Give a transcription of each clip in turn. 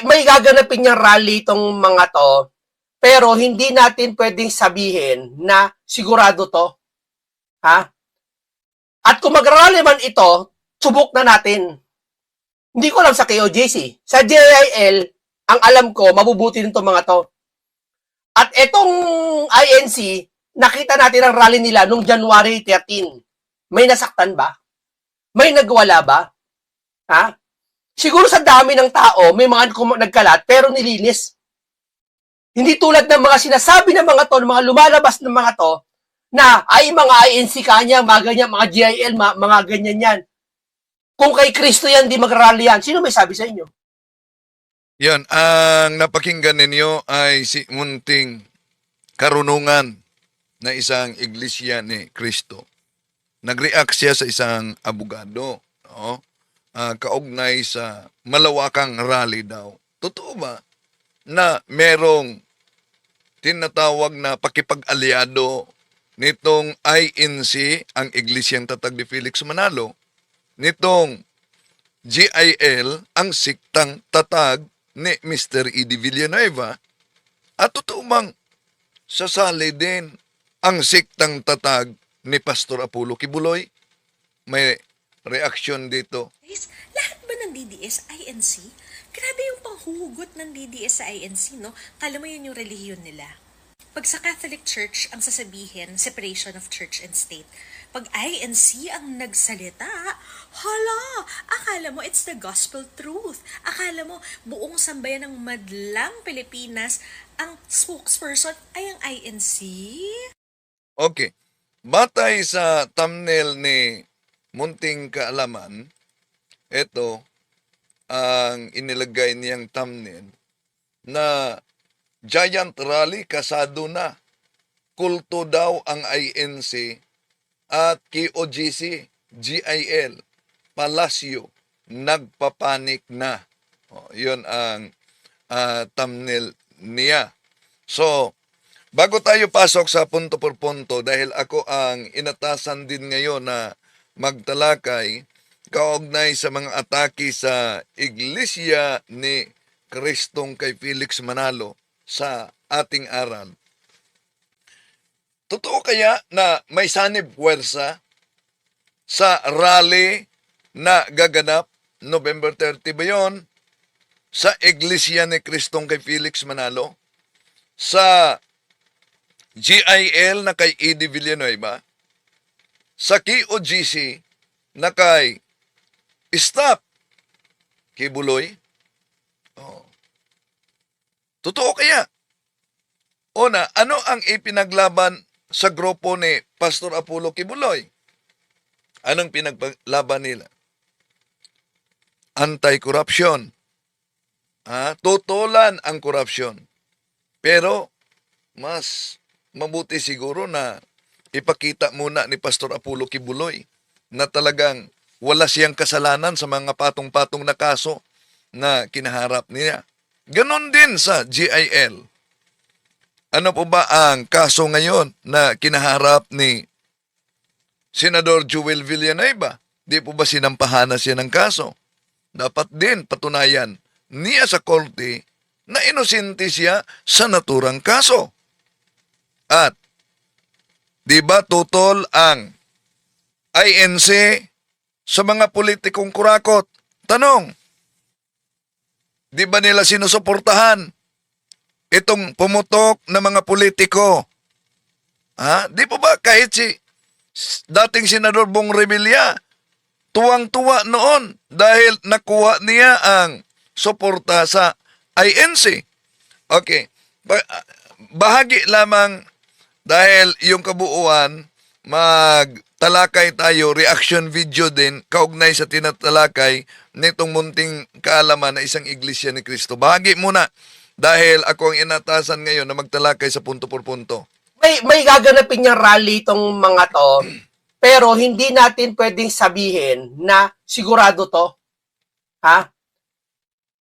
may gaganapin niyang rally itong mga to, pero hindi natin pwedeng sabihin na sigurado to. Ha? At kung mag-rally man ito, subok na natin. Hindi ko alam sa KOJC. Sa JIL, ang alam ko, mabubuti nito mga to. At itong INC, nakita natin ang rally nila noong January 13. May nasaktan ba? May nagwala ba? Ha? Siguro sa dami ng tao, may mga nagkalat, pero nilinis. Hindi tulad ng mga sinasabi ng mga to, ng mga lumalabas ng mga to, na ay mga INC kanya, mga ganyan, mga GIL, mga ganyan yan. Kung kay Kristo yan, di mag-rally yan. Sino may sabi sa inyo? Yan, ang napakinggan ninyo ay si munting karunungan na isang iglesia ni Kristo. Nag-react siya sa isang abogado, no? Kaugnay sa malawakang rally daw. Totoo ba na merong tinatawag na pakipag-aliado nitong INC, ang Iglesyang Tatag ni Felix Manalo, nitong GIL, ang siktang tatag ni Mr. Edi Villanueva, at totoo bang sasali din ang siktang tatag ni Pastor Apollo Kibuloy? May reaksyon dito. Guys, lahat ba ng DDS INC? Grabe yung panghuhugot ng DDS sa INC, no? Kala mo yun yung relihiyon nila. Pag sa Catholic Church, ang sasabihin, separation of church and state. Pag INC ang nagsalita, hala, akala mo it's the gospel truth. Akala mo buong sambayan ng madlang Pilipinas, ang spokesperson ay ang INC? Okay. Batay sa thumbnail ni Munting Kaalaman, ito ang inilagay niyang thumbnail na giant rally kasado na. Kulto daw ang INC at KOGC, GIL, Palasyo, nagpapanik na. Yun ang thumbnail niya. So, bago tayo pasok sa punto por punto, dahil ako ang inatasan din ngayon na magtalakay kaugnay sa mga atake sa Iglesia ni Kristong kay Felix Manalo sa ating aral. Totoo kaya na may sanib puwersa sa rally na gaganap November 30 ba yun? Sa Iglesia ni Kristong kay Felix Manalo? Sa GIL na kay Edi Villanueva? Sa KOGC na kay Stop Kibuloy? Totoo kaya? Una, ano ang ipinaglaban sa grupo ni Pastor Apollo Kibuloy? Anong pinaglaban nila? Anti-corruption. Tutulan ang corruption. Pero, mas mabuti siguro na ipakita muna ni Pastor Apollo Kibuloy na talagang wala siyang kasalanan sa mga patong-patong na kaso na kinaharap niya. Ganon din sa GIL. Ano po ba ang kaso ngayon na kinaharap ni Senador Joel Villanueva? Di po ba sinampahan na siya ng kaso? Dapat din patunayan niya sa korte na inosente siya sa naturang kaso. At di ba tutol ang INC sa mga politikong kurakot? Tanong, di ba nila sinusuportahan itong pumutok na mga politiko? Di po ba kahit si dating Senador Bong Revilla, tuwang-tuwa noon dahil nakuha niya ang suporta sa INC. Okay. Bahagi lamang dahil yung kabuuan, magtalakay tayo, reaction video din, kaugnay sa tinatalakay nitong munting kaalaman na isang iglesia ni Kristo. Bahagi muna dahil ako ang inatasan ngayon na magtalakay sa punto por punto. May gaganapin niyang rally itong mga to, pero hindi natin pwedeng sabihin na sigurado to. Ha?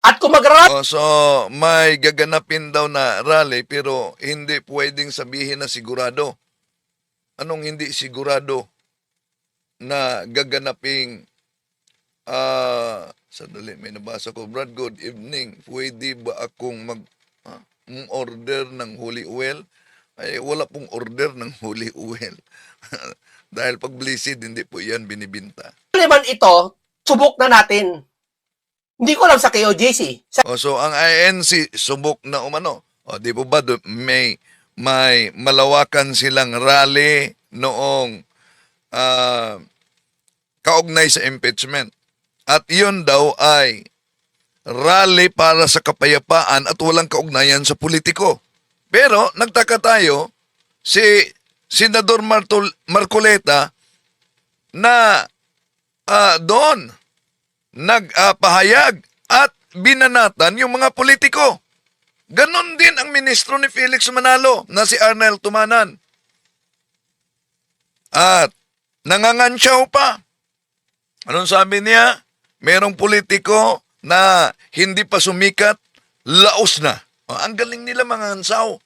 At kung mag-rally, So, may gaganapin daw na rally pero hindi pwedeng sabihin na sigurado. Anong hindi sigurado na gaganaping Sandali, may nabasa ko. Brad, good evening. Pwede ba akong order ng holy oil? Ay, wala pong order ng holy oil. Dahil pag blessed, hindi po yan binibinta. Naman ito, subok na natin. Hindi ko alam sa KOJC. So ang INC subok na umano. Di po ba may malawakan silang rally noong kaugnay sa impeachment. At yun daw ay rally para sa kapayapaan at walang kaugnayan sa politiko. Pero nagtaka tayo, si Senador Marcoleta na doon nagpahayag at binanatan yung mga politiko. Ganon din ang ministro ni Felix Manalo na si Arnel Tumanan. At nangangansyaw pa. Anong sabi niya? Merong politiko na hindi pa sumikat, laos na. Ang galing nila mga hansaw.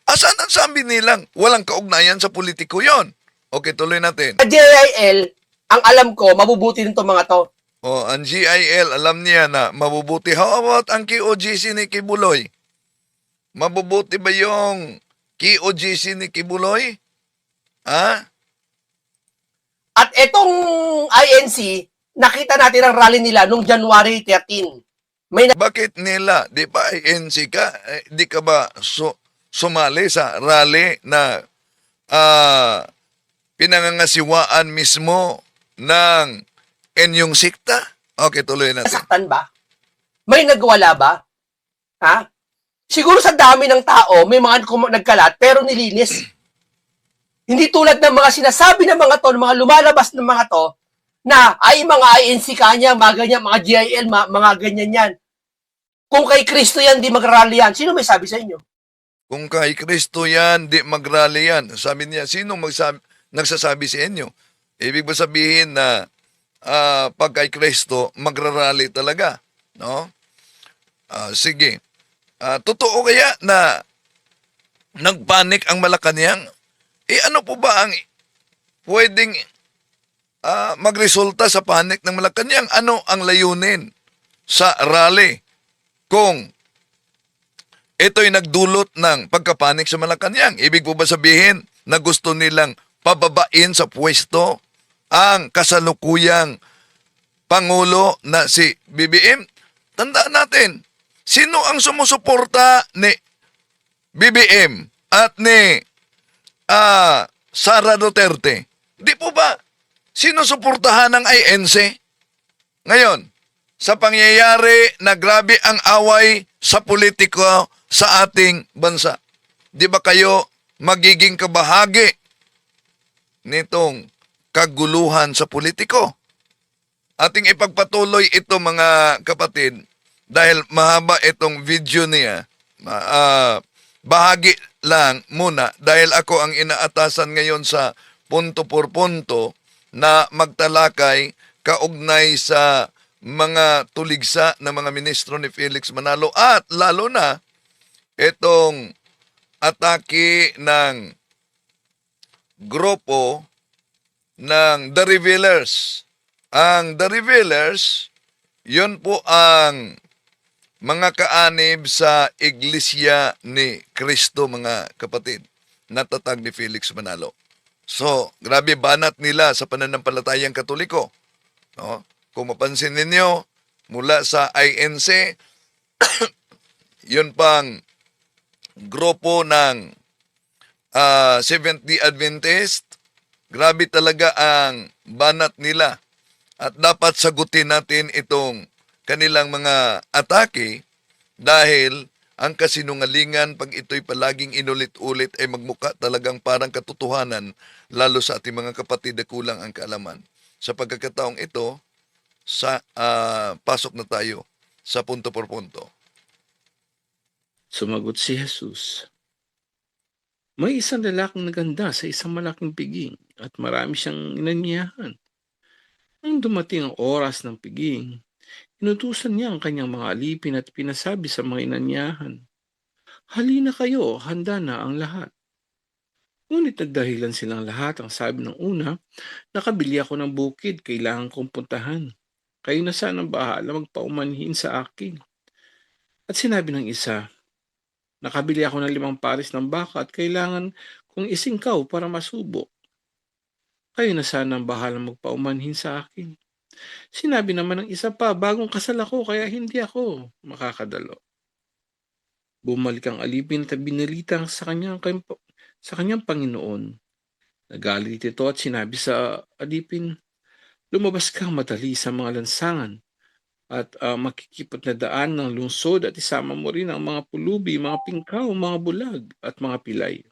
Asan ang sabi nilang walang kaugnayan sa politiko yon? Okay, tuloy natin. Sa GIL, ang alam ko, mabubuti nito mga to. Ang GIL, alam niya na mabubuti. How about ang KOGC ni Kibuloy? Mabubuti ba yung KOGC ni Kibuloy? At itong INC, nakita natin ang rally nila noong January 13. Bakit nila? Di ba INC ka? Di ka ba sumali sa rally na pinangangasiwaan mismo ng inyong sikta? Okay, tuloy natin. Nasaktan ba? May nagwala ba? Ha? Siguro sa dami ng tao, may mga nagkalat, pero nilinis. Hindi tulad ng mga sinasabi ng mga to, ng mga lumalabas ng mga to, na ay mga INC kanya, mga ganyan, mga GIL, mga ganyan yan. Kung kay Kristo yan, di mag-rally yan. Sino may sabi sa inyo? Kung kay Kristo yan, di mag-rally yan. Sabi niya, sino nagsasabi sa inyo? Ibig ba sabihin na pag kay Kristo, magrarally talaga? No? Sige. Totoo kaya na nagpanik ang Malacanang? Ano po ba ang pwedeng magresulta sa panik ng Malacanang? Ano ang layunin sa rally kung ito'y nagdulot ng pagkapanik sa Malacanang? Ibig po ba sabihin na gusto nilang pababain sa pwesto ang kasalukuyang Pangulo na si BBM? Tandaan natin, sino ang sumusuporta ni BBM at ni Sara Duterte? Di po ba sinusuportahan ng INC? Ngayon, sa pangyayari na grabe ang away sa politiko sa ating bansa, di ba kayo magiging kabahagi nitong kaguluhan sa politiko? Ating ipagpatuloy ito mga kapatid dahil mahaba itong video niya. Bahagi lang muna dahil ako ang inaatasan ngayon sa punto por punto na magtalakay kaugnay sa mga tuligsa ng mga ministro ni Felix Manalo at lalo na itong atake ng grupo ng The Revealers. Ang The Revealers, yun po ang mga kaanib sa Iglesia ni Cristo, mga kapatid, natatag ni Felix Manalo. So, grabe banat nila sa pananampalatayang Katoliko. No? Kung mapansin ninyo, mula sa INC, yun pang grupo ng Seventh-day Adventist, grabe talaga ang banat nila. At dapat sagutin natin itong kanilang mga atake dahil ang kasinungalingan pag ito'y palaging inulit-ulit ay magmuka talagang parang katotohanan lalo sa ating mga kapatid na kulang ang kaalaman. Sa pagkakataong ito, pasok na tayo sa punto por punto. Sumagot si Jesus, "May isang lalaking naganda sa isang malaking piging at marami siyang inanyayahan. Nang dumating ang oras ng piging, inutusan niya ang kanyang mga alipin at pinasabi sa mga inanyahan, 'Halina kayo, handa na ang lahat.' Ngunit nagdahilan silang lahat. Ang sabi ng una, 'Nakabili ako ng bukid, kailangan kong puntahan.' Kayo na sanang bahala magpaumanhin sa akin. At sinabi ng isa, nakabili ako ng 5 pares ng baka at kailangan kong isingkaw para masubo. Kayo na sanang bahala magpaumanhin sa akin. Sinabi naman ng isa pa, bagong kasal ako kaya hindi ako makakadalo. Bumalik ang alipin at binalita sa kanyang Panginoon. Nagalit ito at sinabi sa alipin, lumabas kang madali sa mga lansangan at makikipot na daan ng lungsod at isama mo rin ang mga pulubi, mga pingkaw, mga bulag at mga pilay.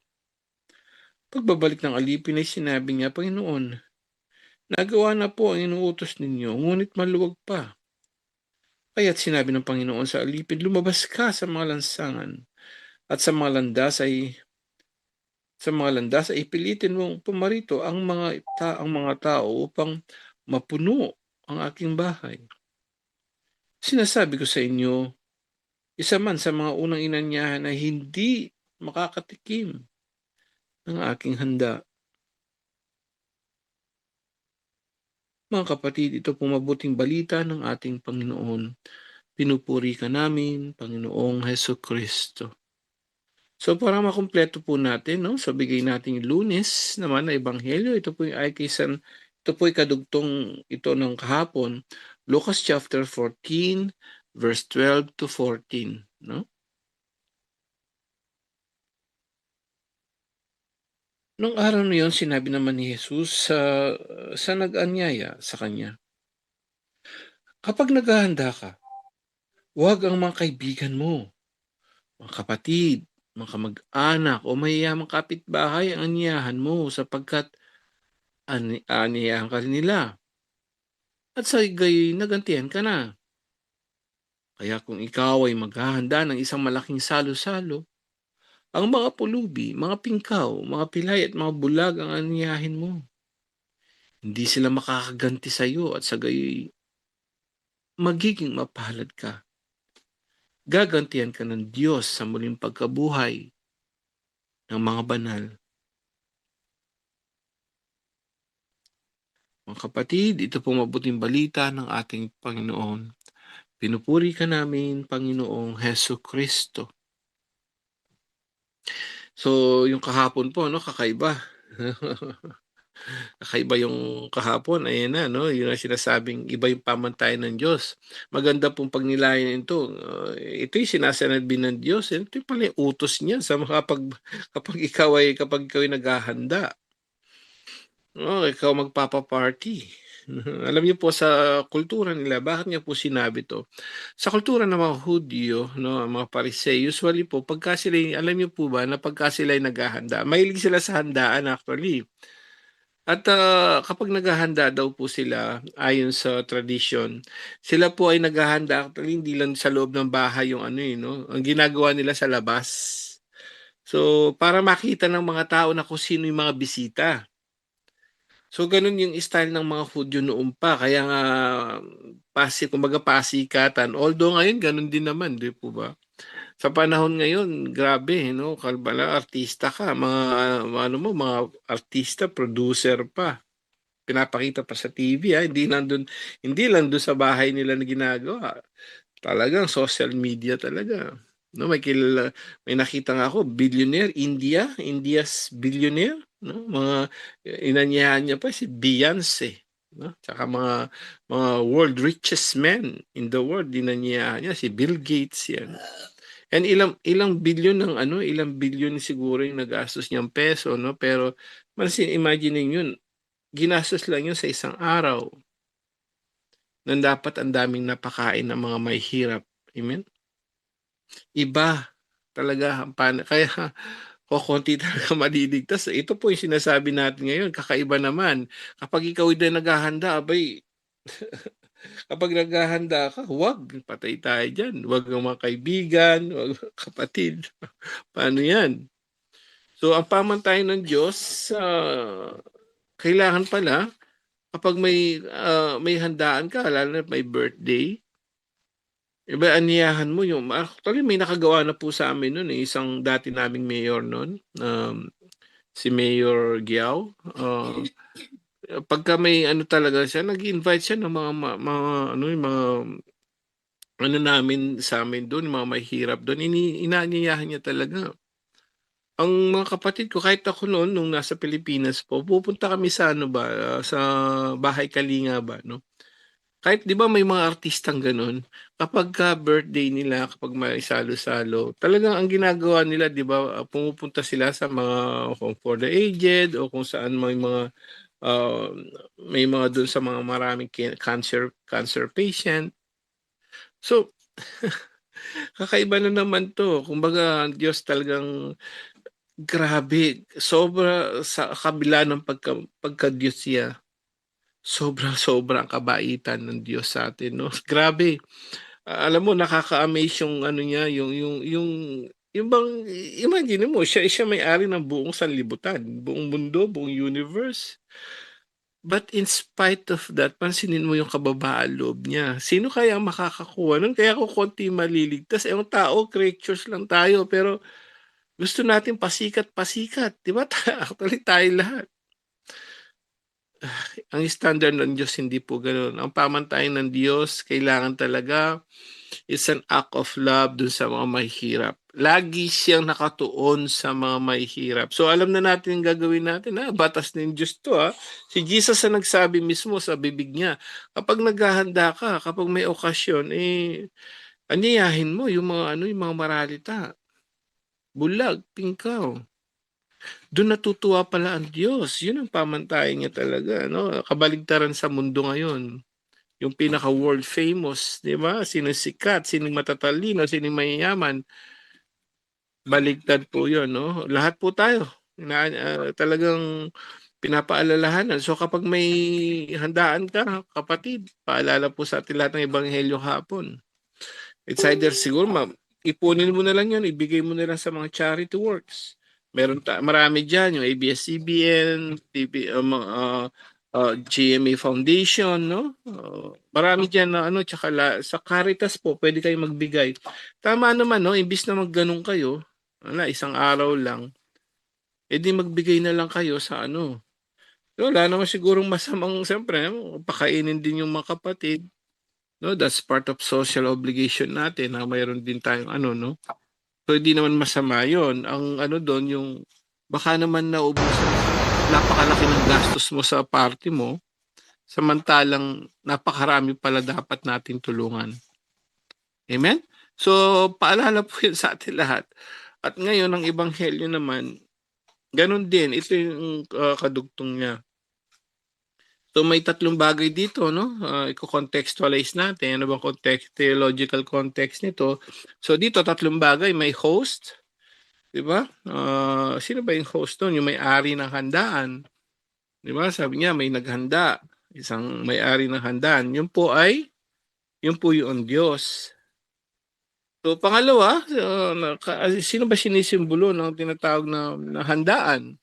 Pagbabalik ng alipin ay sinabi niya, Panginoon, nagawa na po ang inuutos ninyo, ngunit maluwag pa. Kaya't sinabi ng Panginoon sa alipin, lumabas ka sa mga lansangan at sa mga landas ay pilitin mong pumarito ang mga tao upang mapuno ang aking bahay. Sinasabi ko sa inyo, isa man sa mga unang inanyahan ay hindi makakatikim ng aking handa. Mga kapatid, ito pong mabuting balita ng ating Panginoon. Pinupuri ka namin, Panginoong Hesukristo. So para makumpleto po natin, no, sa bigay nating Lunes naman na Ebanghelyo, ito po ay kadugtong ito ng kahapon, Lucas chapter 14, verse 12 to 14, no? Nung araw na yon, sinabi naman ni Jesus sa nag-anyaya sa kanya, kapag naghahanda ka, huwag ang mga kaibigan mo, mga kapatid, mga kamag-anak o mayayamang kapitbahay ang anyayahan mo sapagkat aniyahan ka rin nila. At sa gayoy nagantihan ka na. Kaya kung ikaw ay maghahanda ng isang malaking salo-salo, ang mga pulubi, mga pingkaw, mga pilay at mga bulag ang aniyahin mo. Hindi sila makakaganti sa iyo at sa gayoy magiging mapalad ka. Gagantihan ka ng Diyos sa muling pagkabuhay ng mga banal. Mga kapatid, ito pong mabuting balita ng ating Panginoon. Pinupuri ka namin, Panginoong Hesukristo. So, yung kahapon po, no, kakaiba. Kakaiba yung kahapon, ayan na, no? Yun ang sinasabing iba yung pamantayan ng Diyos. Maganda pong pagnilayan ito. Ito yung sinasanadbi ng Diyos. Ito yung pala yung utos niya sa kapag ikaw ay naghahanda. No, ikaw magpapa-party. Alam niyo po sa kultura nila, bakit niya po sinabi to? Sa kultura ng mga Hudyo, no, mga Pariseo, usually po, alam niyo po ba, na pagka sila ay naghahanda, mahilig sila sa handaan actually. At kapag naghahanda daw po sila, ayon sa tradition, sila po ay naghahanda actually hindi lang sa loob ng bahay yung no? Ang ginagawa nila sa labas. So, para makita ng mga tao na kung sino yung mga bisita. So, ganun yung style ng mga Hudyo noon pa. Kaya nga, kumbaga pasikatan. Although ngayon, ganun din naman, di po ba? Sa panahon ngayon, grabe, no? Kalbala, artista ka. Mga artista, producer pa. Pinapakita pa sa TV, Hindi lang doon sa bahay nila na ginagawa. Talagang social media talaga. No, may nakita nga ako, billionaire, India's billionaire, no? Mga inanyahan niya pa si Beyonce, no? Tsaka mga world richest men in the world, inanyahan niya si Bill Gates yan. And ilang billion ilang billion siguro yung nagastos niyang peso, no? Pero imagine niyo yun, ginastos lang yun sa isang araw. Nang dapat ang daming napakain ng mga may hirap. Amen? Iba talaga. Kaya konti talaga madidigtas. Ito po yung sinasabi natin ngayon. Kakaiba naman. Kapag ikaw ay naghahanda, abay, kapag naghahanda ka, huwag. Patay tayo dyan. Huwag ang mga kaibigan, huwag kapatid. Paano yan? So, ang pamantayan ng Diyos, kailangan pala, kapag may handaan ka, lalo na may birthday, iba aniyahan mo yung, actually may nakagawa na po sa amin noon, isang dati naming mayor noon, si Mayor Giao. pagka may ano talaga siya, nag-invite siya ng mga ano, yung mga ano namin sa amin doon, yung mga mahihirap doon, inaanyayahan niya talaga. Ang mga kapatid ko, kahit ako noon, nung nasa Pilipinas po, pupunta kami sa ano ba, sa Bahay Kalinga ba, no? Kahit 'di ba may mga artistang gano'n, kapagka birthday nila, kapag may salo-salo, talagang ang ginagawa nila 'di ba, pumupunta sila sa mga home for the aged o kung saan ah, may mga do'n sa mga maraming cancer patient. So, kakaiba na naman 'to. Kumbaga ang Diyos talagang grabe, sobra sa kabila ng pagka-Diyos niya, sobra ang kabaitan ng Diyos sa atin 'no. Grabe. Alam mo nakaka-amaze yung ano niya, yung bang imagine mo siya may-ari ng buong sanlibutan, buong mundo, buong universe. But in spite of that, pansinin mo yung kababaan loob niya. Sino kaya ang makakakuha nun? Kaya kung konti maliligtas, yung tao, creatures lang tayo, pero gusto natin pasikat-pasikat, 'di ba? Actually tayo lahat. Ang standard ng Diyos hindi po gano'n. Ang pamantayan ng Diyos kailangan talaga is an act of love dun sa mga mahihirap. Lagi siyang nakatuon sa mga mahihirap. So alam na natin yung gagawin natin. Batas ng Diyos to. Si Jesus ang nagsabi mismo sa bibig niya, kapag naghahanda ka, kapag may okasyon, anyayahin mo yung mga, yung mga maralita. Bulag, pingkaw. Doon natutuwa pala ang Diyos. Yun ang pamantayan niya talaga. No? Kabaligtaran sa mundo ngayon. Yung pinaka world famous, 'di ba? Sino sikat, sino matatalino, sino mayayaman, baligtad po 'yon, no? Lahat po tayo talagang pinapaalalahanan. So kapag may handaan ka, kapatid, paalala po sa atin lahat ng ebanghelyo hapon. It's either siguro ipunin mo na lang 'yon, ibigay mo na lang sa mga charity works. Marami diyan yung ABS-CBN, GMA Foundation, no? Marami diyan na ano, tsaka sa Caritas po, pwede kayong magbigay. Tama naman, no? Imbis na magganong kayo, isang araw lang, edi magbigay na lang kayo sa ano. So, wala naman sigurong masamang, siyempre, pakainin din yung mga kapatid. No? That's part of social obligation natin na mayroon din tayong ano, no? So, hindi naman masama yun. Ang ano doon, yung baka naman naubusan, napakalaki ng gastos mo sa party mo, samantalang napakarami pala dapat nating tulungan. Amen? So, paalala po yun sa atin lahat. At ngayon, ang ebanghelyo naman, ganun din. Ito yung kadugtong niya. So, may tatlong bagay dito, no? I-contextualize natin. Ano bang theological context nito? So, dito, tatlong bagay. May host, di ba? Sino ba yung host doon? Yung may-ari ng handaan. Di ba? Sabi niya, may naghanda. Isang may-ari ng handaan. Yun po yung Diyos. So, pangalawa, sino ba sinisimbolo ng tinatawag na handaan?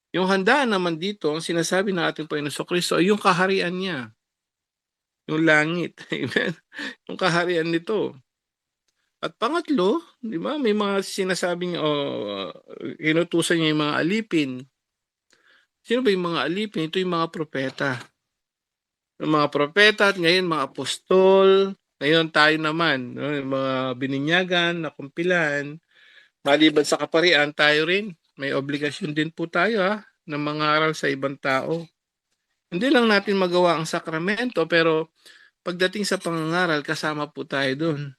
Yung handaan naman dito, ang sinasabi ng ating Panginoon Kristo ay yung kaharian niya. Yung langit. Amen? Yung kaharian nito. At pangatlo, di ba, may mga sinasabing, inutusan niya yung mga alipin. Sino ba yung mga alipin? Ito yung mga propeta. Yung mga propeta at ngayon mga apostol. Ngayon tayo naman, no, yung mga bininyagan, nakumpilan. Maliban sa kaparian, tayo rin. May obligasyon din po tayo na mangaral sa ibang tao. Hindi lang natin magawa ang sakramento, pero pagdating sa pangangaral, kasama po tayo doon.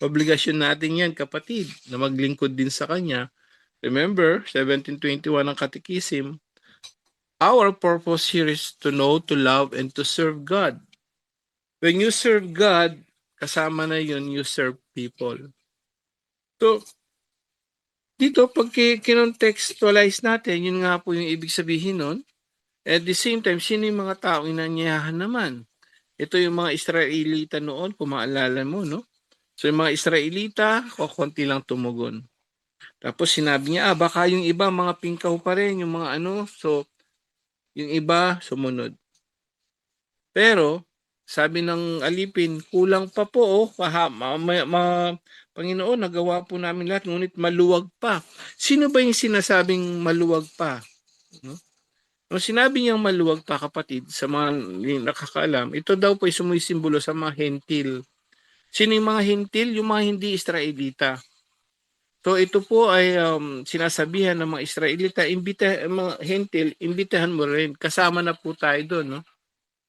Obligasyon natin yan, kapatid, na maglingkod din sa Kanya. Remember, 1721 ang Katikisim. Our purpose here is to know, to love, and to serve God. When you serve God, kasama na yun, you serve people. So, dito, pag kinontextualize natin, yun nga po yung ibig sabihin nun. At the same time, sino yung mga taong inanyayahan naman? Ito yung mga Israelita noon, kung maalala mo, no? So, yung mga Israelita, konti lang tumugon. Tapos sinabi niya, baka yung iba, mga pingkaw pa rin, yung mga ano. So, yung iba, sumunod. Pero, sabi ng alipin, kulang pa po, Panginoon, nagawa po namin lahat, ngunit maluwag pa. Sino ba yung sinasabing maluwag pa? No? Nung sinabi niyang maluwag pa, kapatid, sa mga nakakaalam, ito daw po ay sumisimbolo sa mga hentil. Sino yung mga hentil? Yung mga hindi Israelita. So ito po ay sinasabihan ng mga Israelita, mga hentil, imbitahan mo rin. Kasama na po tayo doon, no?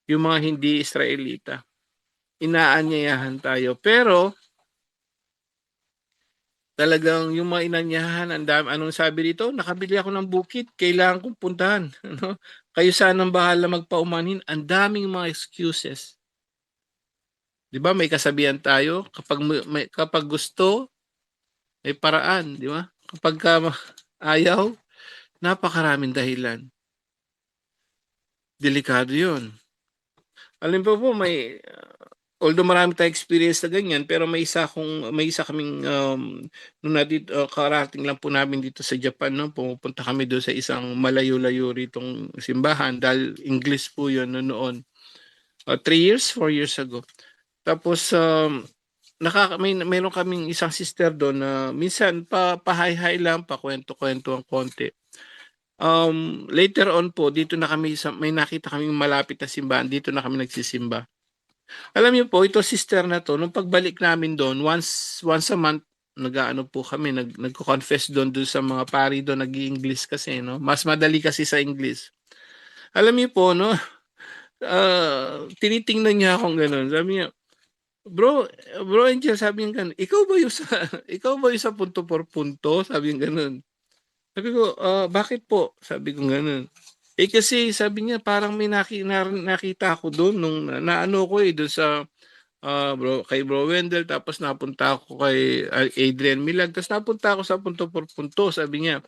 Yung mga hindi Israelita. Inaanyayahan tayo. Pero talagang yung mga inanyahan, anong sabi dito? Nakabili ako ng bukid, kailangan kong puntahan. Ano? Kayo sanang bahala magpaumanhin. Ang daming mga excuses. 'Di ba? May kasabihan tayo, kapag gusto, may paraan, 'di ba? Kapag ayaw, napakaraming dahilan. Delikado 'yon. Alam po, although marami tayong experience na ganyan, pero may isa kaming nung karating lang po namin dito sa Japan, no, pumupunta kami doon sa isang malayo-layo ritong simbahan dahil English po 'yon noon. 3 years, 4 years ago. Tapos mayroon kaming isang sister doon na minsan pahay-hay lang, pakwento-kwento ang konti. Later on po, dito na kami may nakita kaming malapit na simbahan, dito na kami nagsisimba. Alam niyo po, ito sister na to, nung pagbalik namin doon, once a month, nag-aano po kami, nagko-confess doon sa mga pari doon, nag-i-English kasi, no? Mas madali kasi sa English. Alam niyo po, no? Tinitingnan niya akong gano'n. Sabi niya, Bro Angel, sabi niya gano'n, ikaw ba yung sa punto por punto? Sabi niya gano'n. Sabi ko, bakit po? Sabi ko gano'n. Kasi sabi niya, parang may nakita ako doon nung naano ko doon sa kay Bro Wendell, tapos napunta ako kay Adrian Milag, tapos napunta ako sa punto por punto, sabi niya.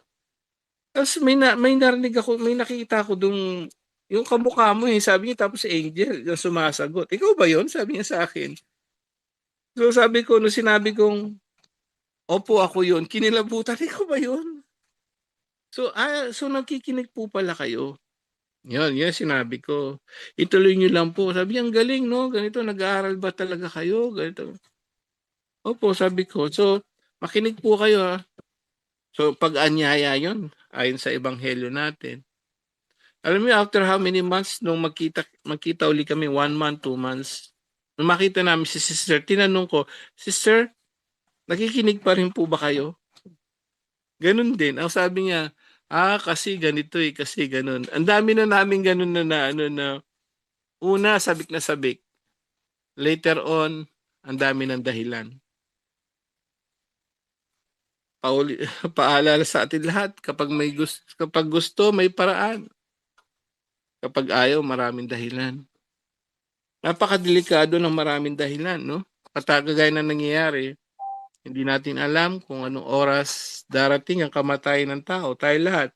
Tapos may narinig ako, may nakita ako doon, yung kamukha mo sabi niya, tapos si Angel, yung sumasagot. Ikaw ba yun? Sabi niya sa akin. So sabi ko, nung sinabi kong, opo ako yun, kinilabutan, ikaw ba yun? So nagkikinig po pala kayo. Yun sinabi ko. Ituloy niyo lang po. Sabi niya, ang galing, no? Ganito, nag-aaral ba talaga kayo? Ganito. Opo, sabi ko. So, makinig po kayo, ha? So, pag-anyaya yun, ayon sa ebanghelyo natin. Alam niyo, after how many months, nung magkita uli kami, 1 month, 2 months, nung makita namin si sister, tinanong ko, Sister, nakikinig pa rin po ba kayo? Ganun din. Ang sabi niya, kasi ganito kasi ganun. Ang dami na namin ganun na una, sabik na sabik. Later on, ang dami ng dahilan. Paalala sa atin lahat, kapag gusto, may paraan. Kapag ayaw, maraming dahilan. Napakadelikado ng maraming dahilan, no? Katagagay na nangyayari, hindi natin alam kung anong oras darating ang kamatayan ng tao. Tayo lahat.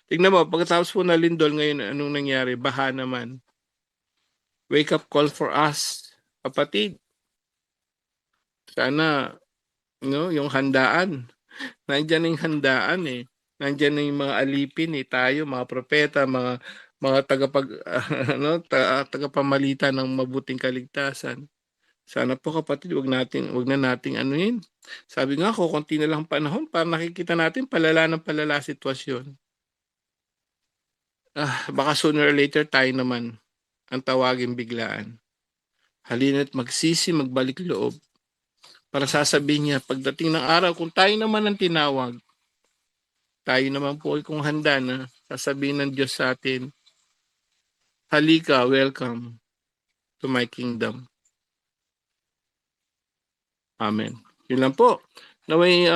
Tingnan mo, pagkatapos po na lindol ngayon, anong nangyari? Baha naman. Wake up call for us, kapatid. Sana, yung handaan. Nandiyan na yung handaan Nandiyan na yung mga alipin tayo, mga propeta, mga tagapamalit ng mabuting kaligtasan. Sana po kapatid, wag na nating anuhin. Sabi nga ko, konti na lang panahon para nakikita natin palala ng palala sitwasyon. Baka sooner or later tayo naman ang tawagin biglaan. Halina't magsisi, magbalik loob. Para sasabihin niya, pagdating ng araw, kung tayo naman ang tinawag, tayo naman po ay kung handa na, sasabihin ng Diyos sa atin, halika, welcome to my kingdom. Amen. Yun lang po. Naway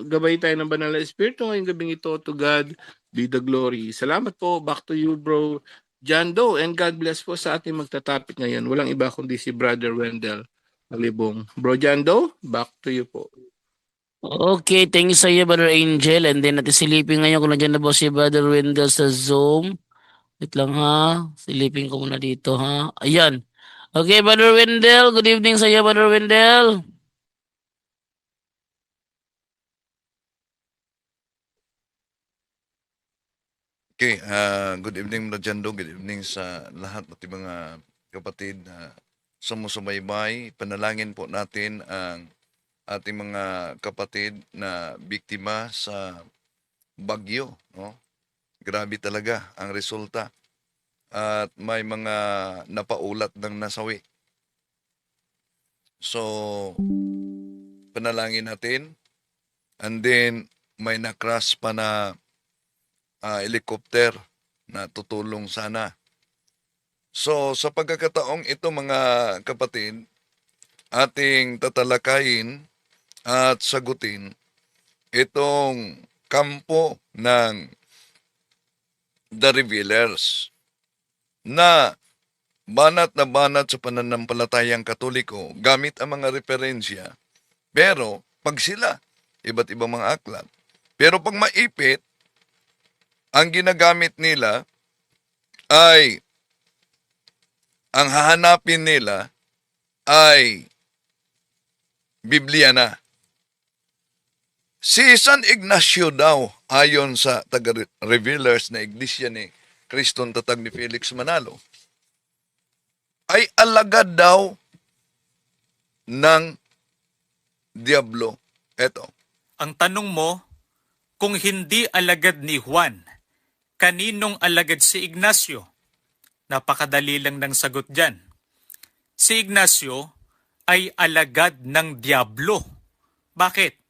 gabay tayo ng Banal na Espiritu ngayong gabing ito. To God be the glory. Salamat po. Back to you, Bro John Doe. And God bless po sa ating magtatapik ngayon. Walang iba kundi si Brother Wendell Malibong. Bro John Doe, back to you po. Okay, thank you sa iyo, Brother Angel. And then natin silipin ngayon kung nandiyan na ba si Brother Wendell sa Zoom. Wait lang ha. Silipin ko muna dito ha. Ayan. Okay, Brother Wendell. Good evening sa iyo, Brother Wendell. Okay, good evening mga Jando, good evening sa lahat ng mga kapatid na sumusubaybay. Panalangin po natin ang ating mga kapatid na biktima sa bagyo, no? grabe talaga ang resulta. At may mga napaulat ng nasawi. So, panalangin natin. And then, may na-crash pa na helicopter na tutulong sana. So, sa pagkakataong ito mga kapatid, ating tatalakayin at sagutin itong kampo ng The Revealers na banat sa pananampalatayang Katoliko gamit ang mga referensya. Pero pag sila, iba't ibang mga aklat. Pero pag maipit, ang ginagamit nila ay, ang hahanapin nila ay Biblia na. Si San Ignacio daw, ayon sa taga-revealers na iglesia ni Kristong Tatag ni Felix Manalo, ay alagad daw ng Diablo. Eto. Ang tanong mo, kung hindi alagad ni Juan, kaninong alagad si Ignacio? Napakadali lang ng sagot dyan. Si Ignacio ay alagad ng Diablo. Bakit?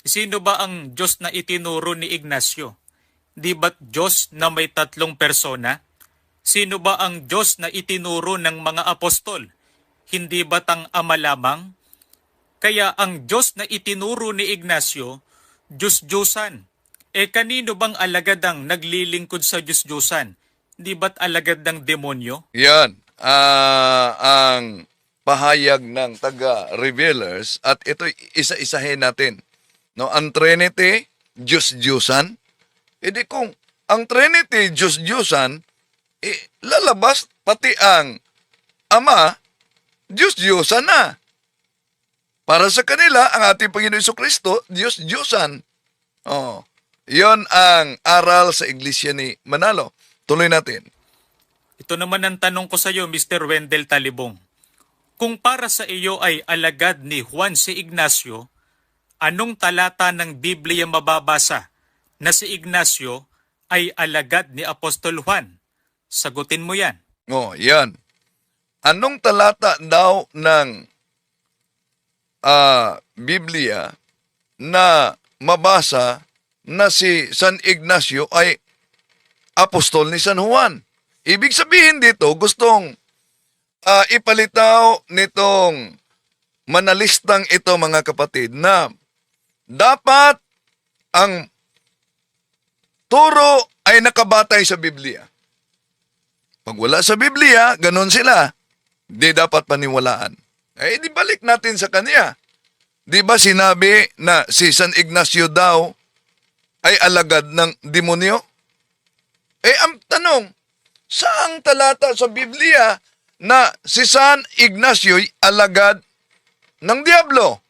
Sino ba ang Diyos na itinuro ni Ignacio? Di ba't Diyos na may 3 persona? Sino ba ang Diyos na itinuro ng mga apostol? Hindi ba't ang Ama lamang? Kaya ang Diyos na itinuro ni Ignacio, Diyos-Diyosan. Kanino bang alagad ang naglilingkod sa Diyos-Diyosan? Di ba't alagad ng demonyo? Yan. Ang pahayag ng taga-revealers at ito isa-isahin natin. No, ang Trinity, Diyos-Diyosan. Di kung ang Trinity, Diyos-Diyosan, lalabas pati ang Ama, Diyos-Diyosan na. Para sa kanila, ang ating Panginoon Jesucristo, Diyos-Diyosan. Oh, yon ang aral sa Iglesia ni Manalo. Tuloy natin. Ito naman ang tanong ko sa iyo, Mr. Wendell Talibong. Kung para sa iyo ay alagad ni Juan si Ignacio, anong talata ng Biblia mababasa na si Ignacio ay alagad ni Apostol Juan? Sagutin mo yan. Oh, yan. Anong talata daw ng Biblia na mabasa na si San Ignacio ay apostol ni San Juan? Ibig sabihin dito, gustong ipalitaw nitong manalistang ito mga kapatid na dapat ang turo ay nakabatay sa Biblia. Pag wala sa Biblia, ganun sila. Di dapat paniwalaan. Di balik natin sa kanya. Di ba sinabi na si San Ignacio daw ay alagad ng demonyo? Ang tanong, saang talata sa Biblia na si San Ignacio ay alagad ng Diablo?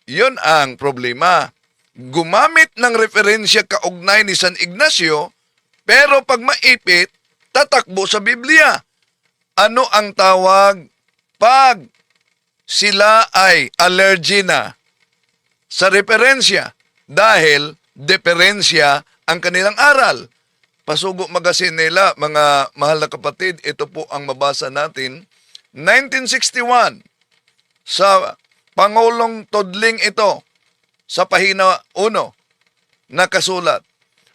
Yun ang problema. Gumamit ng referensya kaugnay ni San Ignacio, pero pag maipit, tatakbo sa Biblia. Ano ang tawag pag sila ay allergy na sa referensya dahil deferensya ang kanilang aral? Pasugo magasin nila, mga mahal na kapatid, ito po ang mabasa natin. 1961, sa Pangulong Todling ito, sa pahina 1, nakasulat,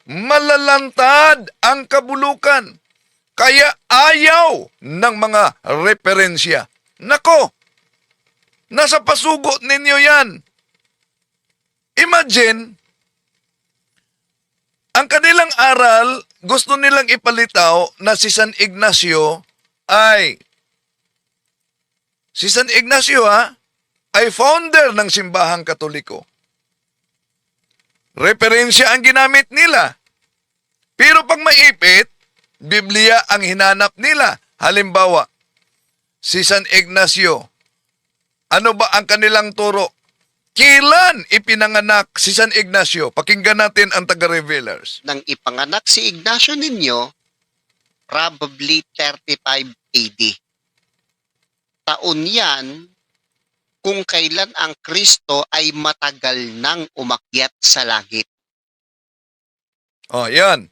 malalantad ang kabulukan, kaya ayaw ng mga referensya. Nako, nasa pasugo ninyo yan. Imagine, ang kanilang aral, gusto nilang ipalitaw na si San Ignacio ay ay founder ng simbahang Katoliko. Referensya ang ginamit nila. Pero pag maipit, Biblia ang hinanap nila. Halimbawa, si San Ignacio, ano ba ang kanilang turo? Kailan ipinanganak si San Ignacio? Pakinggan natin ang taga-revealers. Nang ipanganak si Ignacio ninyo, probably 35 AD. Taon yan kung kailan ang Kristo ay matagal nang umakyat sa langit. Yan.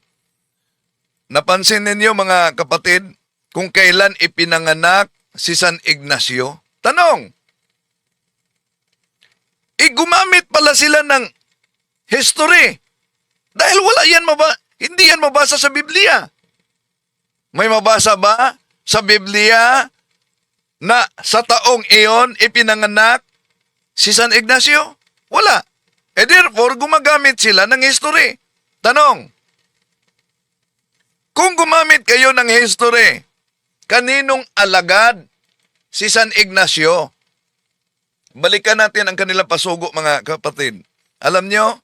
Napansin ninyo mga kapatid kung kailan ipinanganak si San Ignacio? Tanong. Gumamit pala sila ng history. Dahil hindi yan mabasa sa Biblia. May mabasa ba sa Biblia na sa taong iyon ipinanganak si San Ignacio? Wala. Therefore, gumagamit sila ng history. Tanong. Kung gumamit kayo ng history, kaninong alagad si San Ignacio? Balikan natin ang kanilang pasugo, mga kapatid. Alam nyo,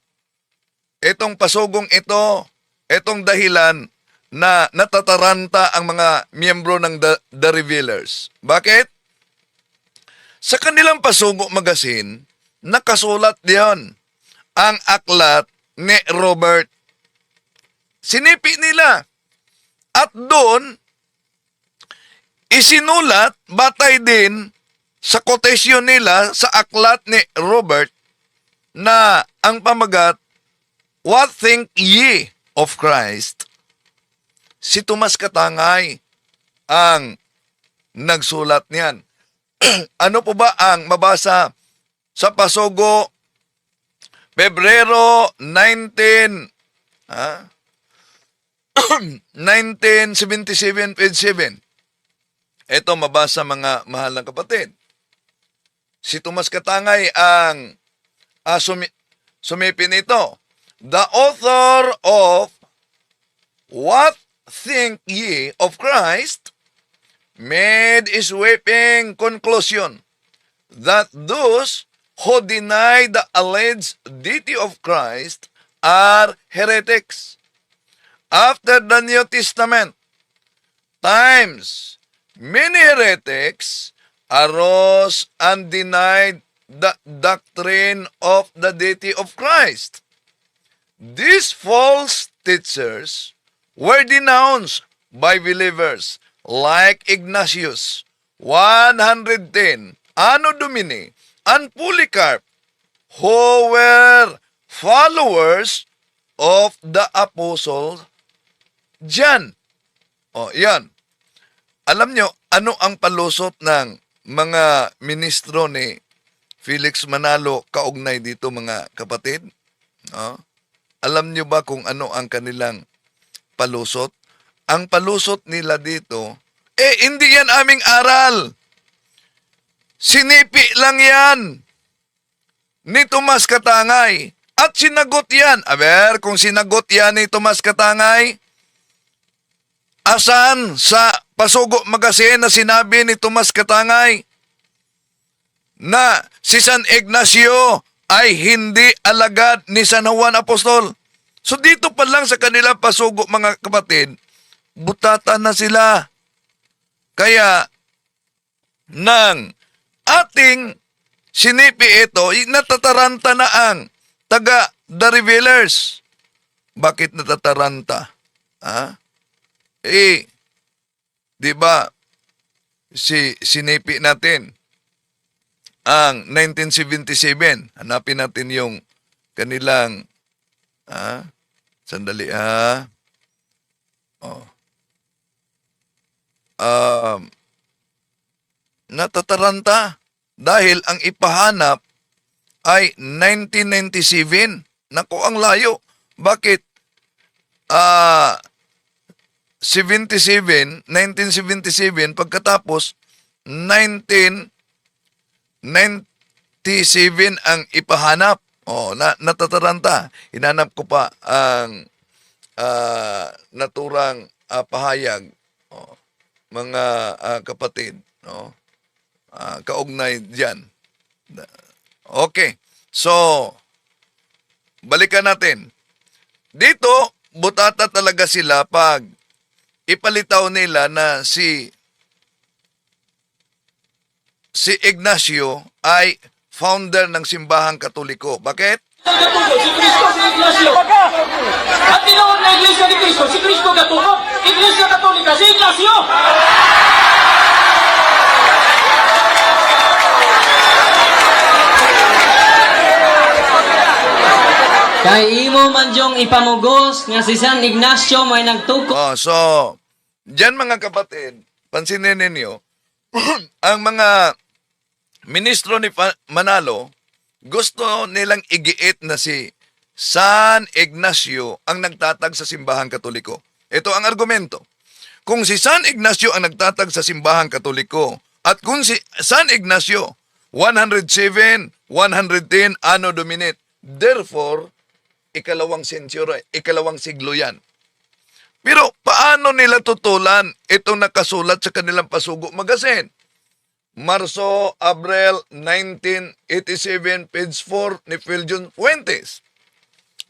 itong pasugong ito, itong dahilan na natataranta ang mga miyembro ng The Revealers. Bakit? Sa kanilang pasugo magazine, nakasulat diyon ang aklat ni Robert. Sinipi nila. At doon, isinulat, batay din sa quotation nila sa aklat ni Robert na ang pamagat, What think ye of Christ? Si Tomas Katangay ang nagsulat niyan. Ano po ba ang mabasa sa pasugo Pebrero 1977, page 7. Ito mabasa mga mahal na kapatid. Si Tomas Katangay ang sumipin ito. The author of What Think Ye of Christ made a sweeping conclusion that those who deny the alleged deity of Christ are heretics. After the New Testament times, many heretics arose and denied the doctrine of the deity of Christ. These false teachers were denounced by believers like Ignatius, 110, Anno Domini, and Polycarp, who were followers of the Apostle John. Yan. Alam nyo, ano ang palusot ng mga ministro ni Felix Manalo kaugnay dito, mga kapatid? Alam nyo ba kung ano ang kanilang palusot? Ang palusot nila dito, hindi yan aming aral. Sinipi lang yan ni Tomas Katangay. At sinagot yan. Kung sinagot yan ni Tomas Katangay, asan sa Pasugo Magazine na sinabi ni Tomas Katangay na si San Ignacio ay hindi alagad ni San Juan Apostol? So dito pa lang sa kanila pasugo, mga kapatid, butatan na sila. Kaya nang ating sinipi ito, natataranta na ang taga The Revealers. Bakit natataranta? Di ba, sinipi natin ang 1977. Hanapin natin yung kanilang, sandali natataranta dahil ang ipahanap ay 1997. Naku, ang layo. Bakit? 1977, pagkatapos 1997 ang ipahanap. Natataranta. Hinanap ko pa ang naturang pahayag, mga kapatid, kaugnay diyan. Okay. So, balikan natin. Dito, butata talaga sila pag ipalitaw nila na si Ignacio ay founder ng simbahang Katoliko. Bakit? Katugo, si Cristo, si Ignacio. At tinawag na Iglesia ni Cristo, si Cristo Katugo, Iglesia Katolika, si Ignacio. Kay imo man dyong ipamugos nga si San Ignacio may nagtuko Oh, so, dyan mga kapatid, pansinin ninyo, ang mga ministro ni Manalo, gusto nilang igiit na si San Ignacio ang nagtatag sa simbahang katoliko. Ito ang argumento. Kung si San Ignacio ang nagtatag sa simbahang katoliko, at kung si San Ignacio, 107, 110 Anno Domini, therefore, ikalawang siglo yan. Pero paano nila tutulan itong nakasulat sa kanilang Pasugo Magazine? Marso, Abril 1987, page 4 ni Philjon Fuentes.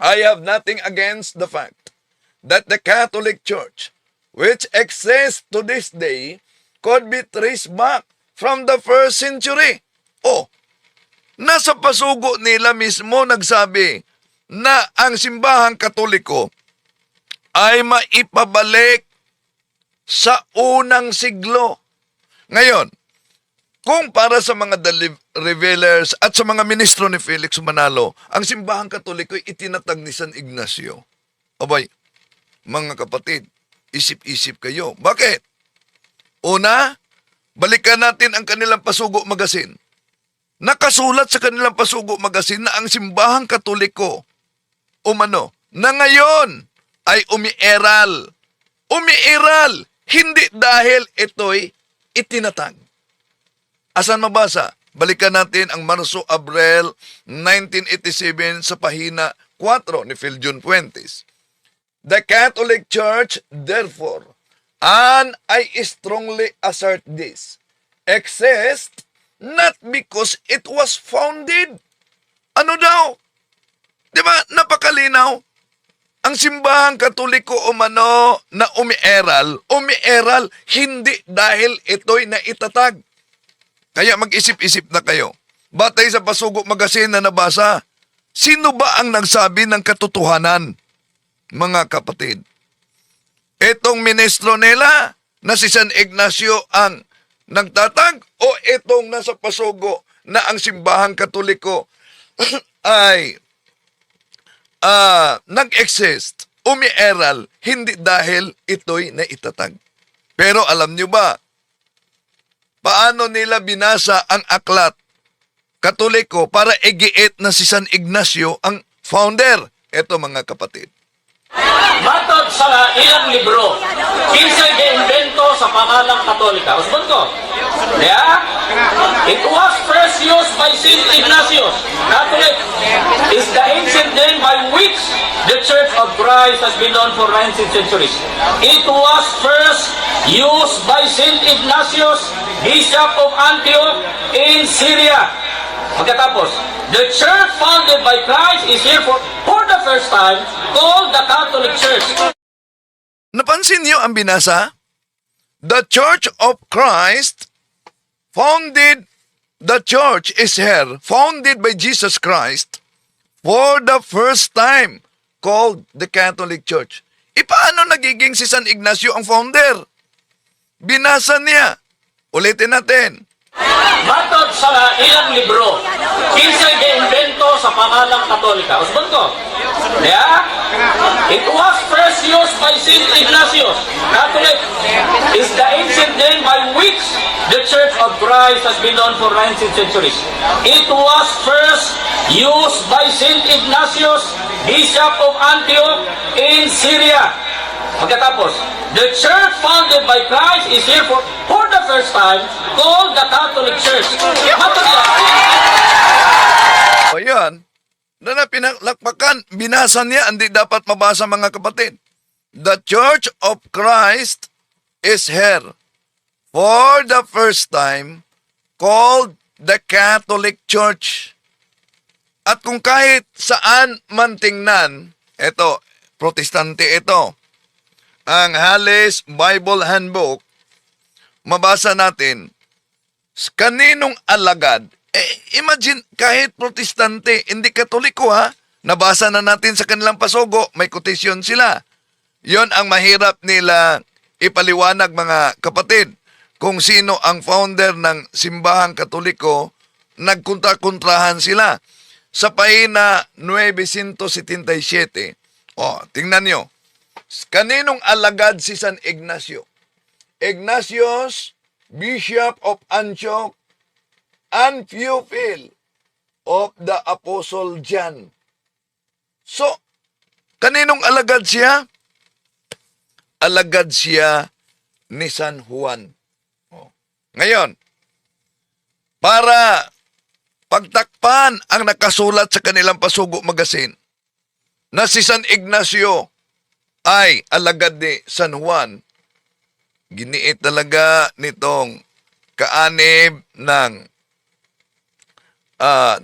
I have nothing against the fact that the Catholic Church, which exists to this day, could be traced back from the 1st century. Oh, nasa Pasugo nila mismo nagsabi na ang simbahang katoliko ay maipabalik sa unang siglo. Ngayon, kung para sa mga revealers at sa mga ministro ni Felix Manalo, ang simbahang katoliko ay itinatag ni San Ignacio. Abay, mga kapatid, isip-isip kayo. Bakit? Una, balikan natin ang kanilang Pasugo Magazine. Nakasulat sa kanilang Pasugo Magazine na ang simbahang katoliko na ngayon ay umiiral. Umiiral, hindi dahil ito'y itinatag. Asan mabasa? Balikan natin ang Marso, Abril 1987 sa pahina 4 ni Philjon Fuentes. The Catholic Church, therefore, and I strongly assert this, exists not because it was founded. Ano daw? Di ba? Napakalinaw. Ang simbahang katoliko na umiiral hindi dahil ito'y naitatag. Kaya mag-isip-isip na kayo. Batay sa Pasugo Magazine na nabasa, sino ba ang nagsabi ng katotohanan, mga kapatid? Itong ministro nila na si San Ignacio ang nagtatag o itong nasa Pasugo na ang simbahang katoliko ay nag-exist, umiiral, hindi dahil ito'y naitatag. Pero alam nyo ba, paano nila binasa ang aklat katoliko para igiit na si San Ignacio ang founder? Ito mga kapatid. Matod sa ilang libro, kinsay giimbento sa pangalang Katolika. Usbon ko. Yeah? It was first used by Saint Ignatius. Catholic is the ancient name by which the Church of Christ has been known for 19th centuries. It was first used by Saint Ignatius, Bishop of Antioch in Syria. Pagkatapos, the church founded by Christ is here for the first time called the Catholic Church. Napansin niyo ang binasa? The Church of Christ the church is here, founded by Jesus Christ for the first time called the Catholic Church. Paano nagiging si San Ignacio ang founder? Binasa niya. Ulitin natin. Matod sa ilang libro, kinsay giimbento sa pangalang Katolika. Usbon ko. Yeah? It was first used by Saint Ignatius. Catholic is the ancient name by which the Church of Christ has been known for 19th centuries. It was first used by Saint Ignatius, Bishop of Antioch in Syria. Pagkatapos, the church founded by Christ is here for the first time called the Catholic Church. O yan, na pinalakpakan, binasa niya, hindi dapat mabasa mga kapatid. The Church of Christ is here for the first time called the Catholic Church. At kung kahit saan man tingnan, ito, protestante ito, ang Halles Bible Handbook, mabasa natin, kaninong alagad, imagine, kahit protestante, hindi katoliko ha, nabasa na natin sa kanilang Pasugo, may quotation sila. Yon ang mahirap nila ipaliwanag mga kapatid, kung sino ang founder ng simbahang katoliko, nagkontra-kontrahan sila. sa pahina 977. Tingnan nyo. Kaninong alagad si San Ignacio? Ignatius, Bishop of Antioch, and pupil of the Apostle John. So, kaninong alagad siya? Alagad siya ni San Juan. Ngayon, para pagtakpan ang nakasulat sa kanilang Pasugo Magazine na si San Ignacio ay alagad ni San Juan, giniit talaga nitong kaanib ng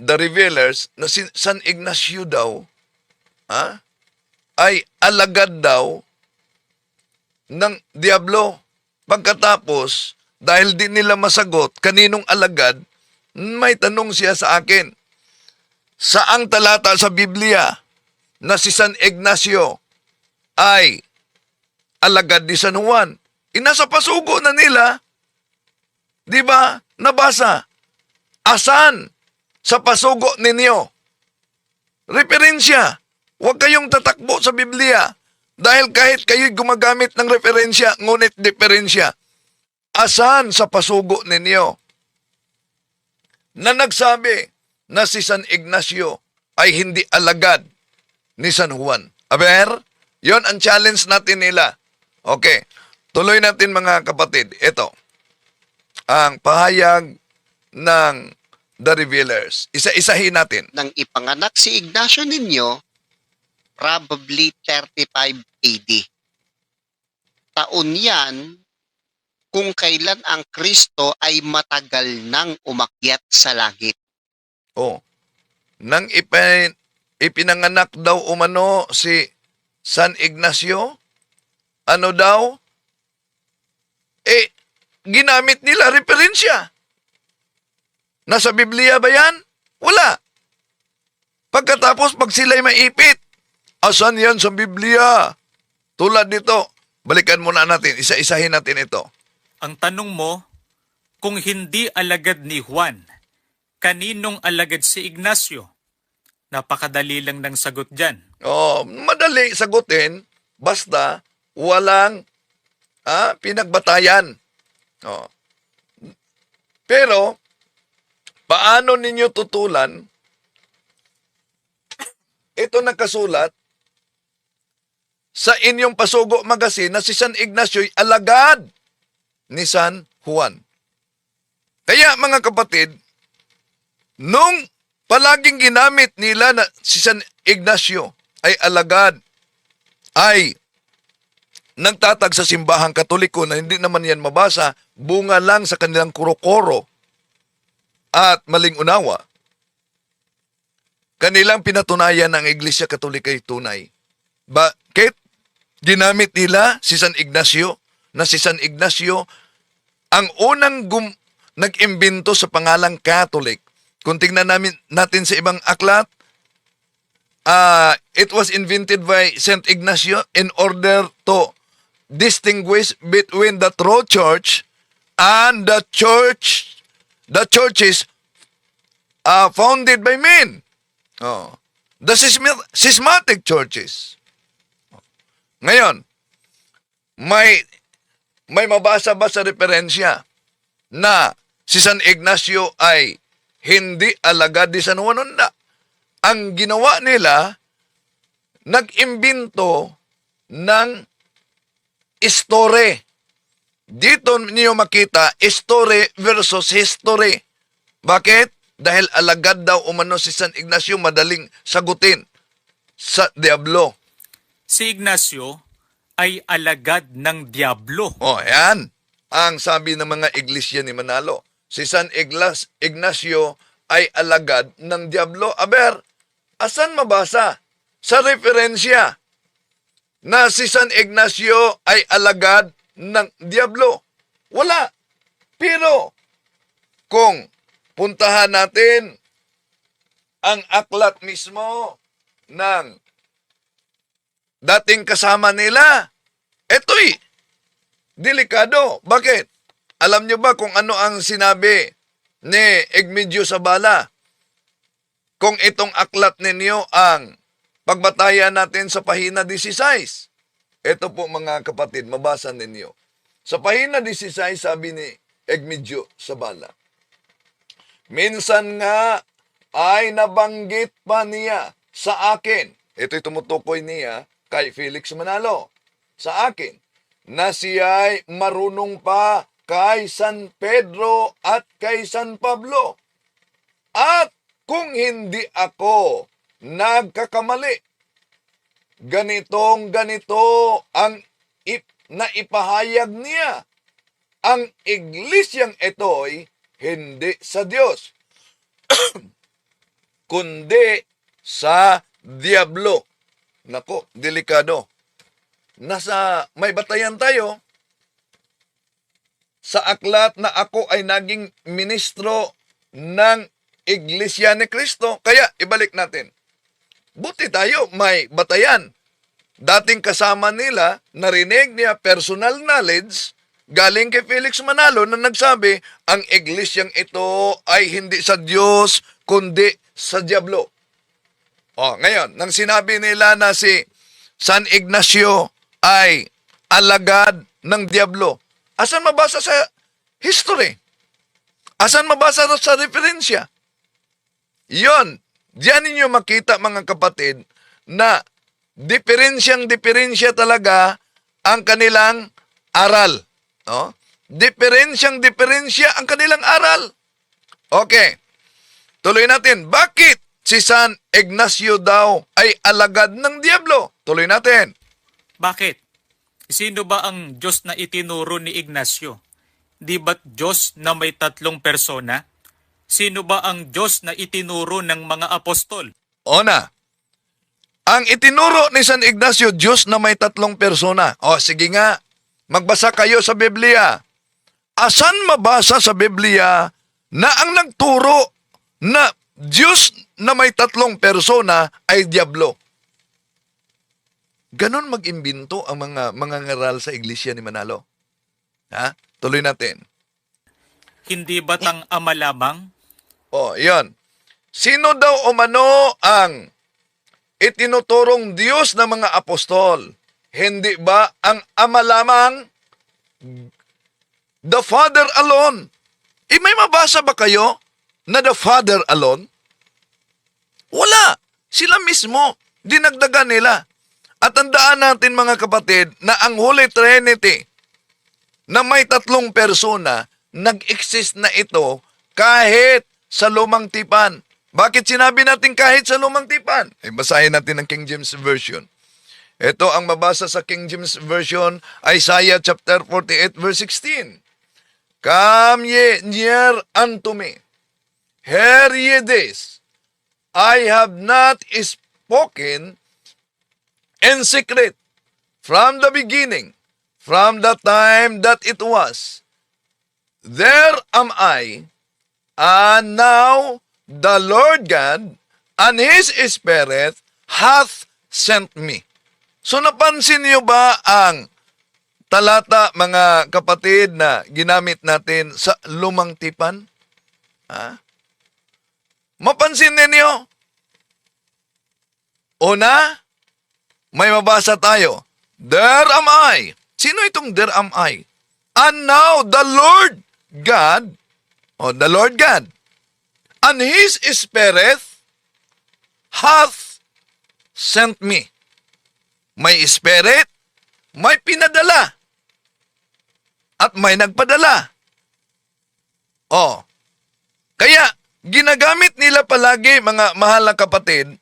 The Revealers na si San Ignacio daw ay alagad daw ng Diablo. Pagkatapos, dahil di nila masagot kaninong alagad, may tanong siya sa akin, saang talata sa Biblia na si San Ignacio ay alagad ni San Juan? Inasa pasugo na nila, di ba? Nabasa. Asan? Sa pasugo ninyo. Referensya. Huwag kayong tatakbo sa Biblia. Dahil kahit kayo'y gumagamit ng referensya, ngunit diferensya. Asan sa pasugo ninyo na nagsabi na si San Ignacio ay hindi alagad ni San Juan? Aber, yon ang challenge natin nila. Okay, tuloy natin mga kapatid. Ito, ang pahayag ng The Revealers. Isa-isahin natin. Nang ipanganak si Ignacio ninyo, probably 35 AD. Taon yan kung kailan ang Kristo ay matagal nang umakyat sa langit. Nang ipinanganak daw umano si San Ignacio, ano daw? Ginamit nila referensya. Nasa Biblia ba yan? Wala. Pagkatapos, pag sila'y maipit, asan yan sa Biblia? Tulad nito, balikan muna natin, isa-isahin natin ito. Ang tanong mo, kung hindi alagad ni Juan, kaninong alagad si Ignacio? Napakadali lang ng sagot dyan. Madali sagutin, basta walang pinagbatayan. Pero, paano ninyo tutulan? Ito nakasulat sa inyong Pasugo Magazine na si San Ignacio ay alagad ni San Juan. Kaya mga kapatid, nung palaging ginamit nila na si San Ignacio ay alagad, ay nagtatag sa simbahang Katoliko na hindi naman yan mabasa, bunga lang sa kanilang kurokoro at maling unawa, kanilang pinatunayan ng Iglesia Katolika ay tunay. Bakit ginamit nila si San Ignacio? Na si San Ignacio ang unang nag-imbento sa pangalang Catholic. Kung tingnan natin sa ibang aklat, it was invented by Saint Ignacio in order to distinguish between the true church and the churches founded by men. The schismatic churches. Ngayon, may mabasa ba sa referensya na si San Ignacio ay hindi alagad ni San Juan? Ang ginawa nila, nag-imbento ng story. Dito niyo makita, story versus history. Bakit? Dahil alagad daw umano si San Ignacio, madaling sagutin sa Diablo. Si Ignacio ay alagad ng Diablo. Yan ang sabi ng mga iglesia ni Manalo. Si San Ignacio ay alagad ng Diablo. Aber, asan mabasa sa referensya na si San Ignacio ay alagad ng Diablo? Wala. Pero, kung puntahan natin ang aklat mismo ng dating kasama nila, eto'y delikado. Bakit? Alam nyo ba kung ano ang sinabi ni Egmedio Sabala? kung itong aklat ninyo ang pagbatayan natin sa pahina 16. Ito po mga kapatid, mabasa ninyo. Sa pahina 16, sabi ni Egmedio Sabala, minsan nga ay nabanggit pa niya sa akin, ito'y tumutukoy niya kay Felix Manalo, sa akin, na siya'y marunong pa kay San Pedro at kay San Pablo. At kung hindi ako nagkakamali, ganito ang naipahayag niya. Ang iglesyang ito'y hindi sa Diyos, kundi sa Diablo. Nako, delikado. May batayan tayo sa aklat na ako ay naging ministro ng Iglesia ni Cristo. Kaya, ibalik natin. Buti tayo, may batayan. Dating kasama nila, narinig niya personal knowledge galing kay Felix Manalo na nagsabi, ang iglesyang ito ay hindi sa Diyos, kundi sa Diablo. Ngayon, nang sinabi nila na si San Ignacio ay alagad ng Diablo, asan mabasa sa history? Asan mabasa sa referensya? Yon, diyan ninyo makita mga kapatid na diferensya talaga ang kanilang aral. No? Diferensya ang kanilang aral. Okay, tuloy natin. Bakit si San Ignacio daw ay alagad ng Diablo? Tuloy natin. Bakit? Sino ba ang Diyos na itinuro ni Ignacio? Di ba't Diyos na may 3 persona? Sino ba ang Diyos na itinuro ng mga apostol? Ona, ang itinuro ni San Ignacio, Diyos na may 3 persona. Sige nga, magbasa kayo sa Biblia. Asan mabasa sa Biblia na ang nagturo na Diyos na may 3 persona ay Diablo? Ganon mag-imbento ang mga ngaral sa Iglesia ni Manalo. Tuloy natin. Hindi ba't ang Ama lamang? Yan. Sino daw umano ang itinuturong Diyos ng mga apostol? Hindi ba ang Ama lamang? The Father alone. May mabasa ba kayo na the Father alone? Wala. Sila mismo. Dinagdagan nila. At tandaan natin mga kapatid na ang Holy Trinity na may 3 persona, nag-exist na ito kahit sa Lumang Tipan. Bakit sinabi natin kahit sa Lumang Tipan? Basahin natin ang King James Version. Ito ang mabasa sa King James Version, Isaiah chapter 48 verse 16. Come ye near unto me. Hear ye this. I have not spoken in secret from the beginning, from the time that it was. There am I, and now the Lord God and His Spirit hath sent me. So napansin niyo ba ang talata, mga kapatid, na ginamit natin sa Lumang Tipan? Mapansin ninyo? Una, may mabasa tayo. There am I. Sino itong there am I? And now the Lord God, the Lord God, and His Spirit hath sent me. May Spirit, may pinadala, at may nagpadala. Kaya ginagamit nila palagi, mga mahal na kapatid,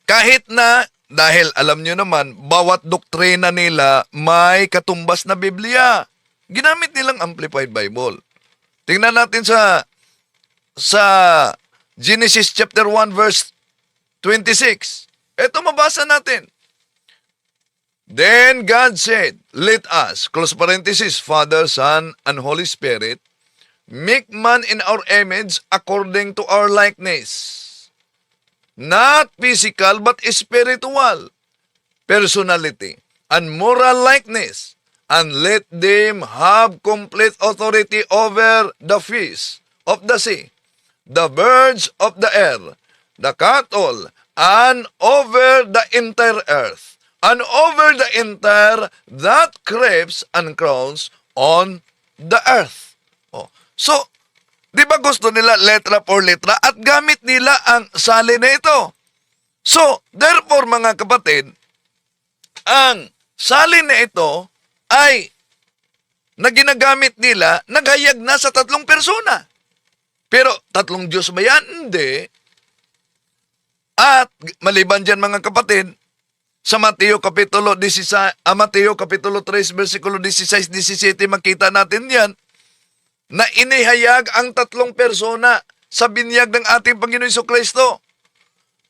kahit na, dahil alam nyo naman, bawat doktrina nila may katumbas na Biblia. Ginamit nilang Amplified Bible. Tingnan natin sa Genesis chapter 1 verse 26. Ito mabasa natin. Then God said, let us, close parenthesis, Father, Son, and Holy Spirit, make man in our image according to our likeness. Not physical but spiritual, personality, and moral likeness, and let them have complete authority over the fish of the sea, the birds of the air, the cattle, and over the entire earth, and over the entire that creeps and crawls on the earth. Oh. So, di ba gusto nila letra for letra at gamit nila ang salin na ito? So, therefore mga kapatid, ang salin na ito ay na ginagamit nila, naghayag na sa 3 persona. Pero 3 Diyos ba yan? Hindi. At maliban dyan mga kapatid, sa Mateo Kapitulo 16, Mateo Kapitulo 3, versikulo 16-17, makita natin yan, na inihayag ang 3 persona sa binyag ng ating Panginoon Jesucristo.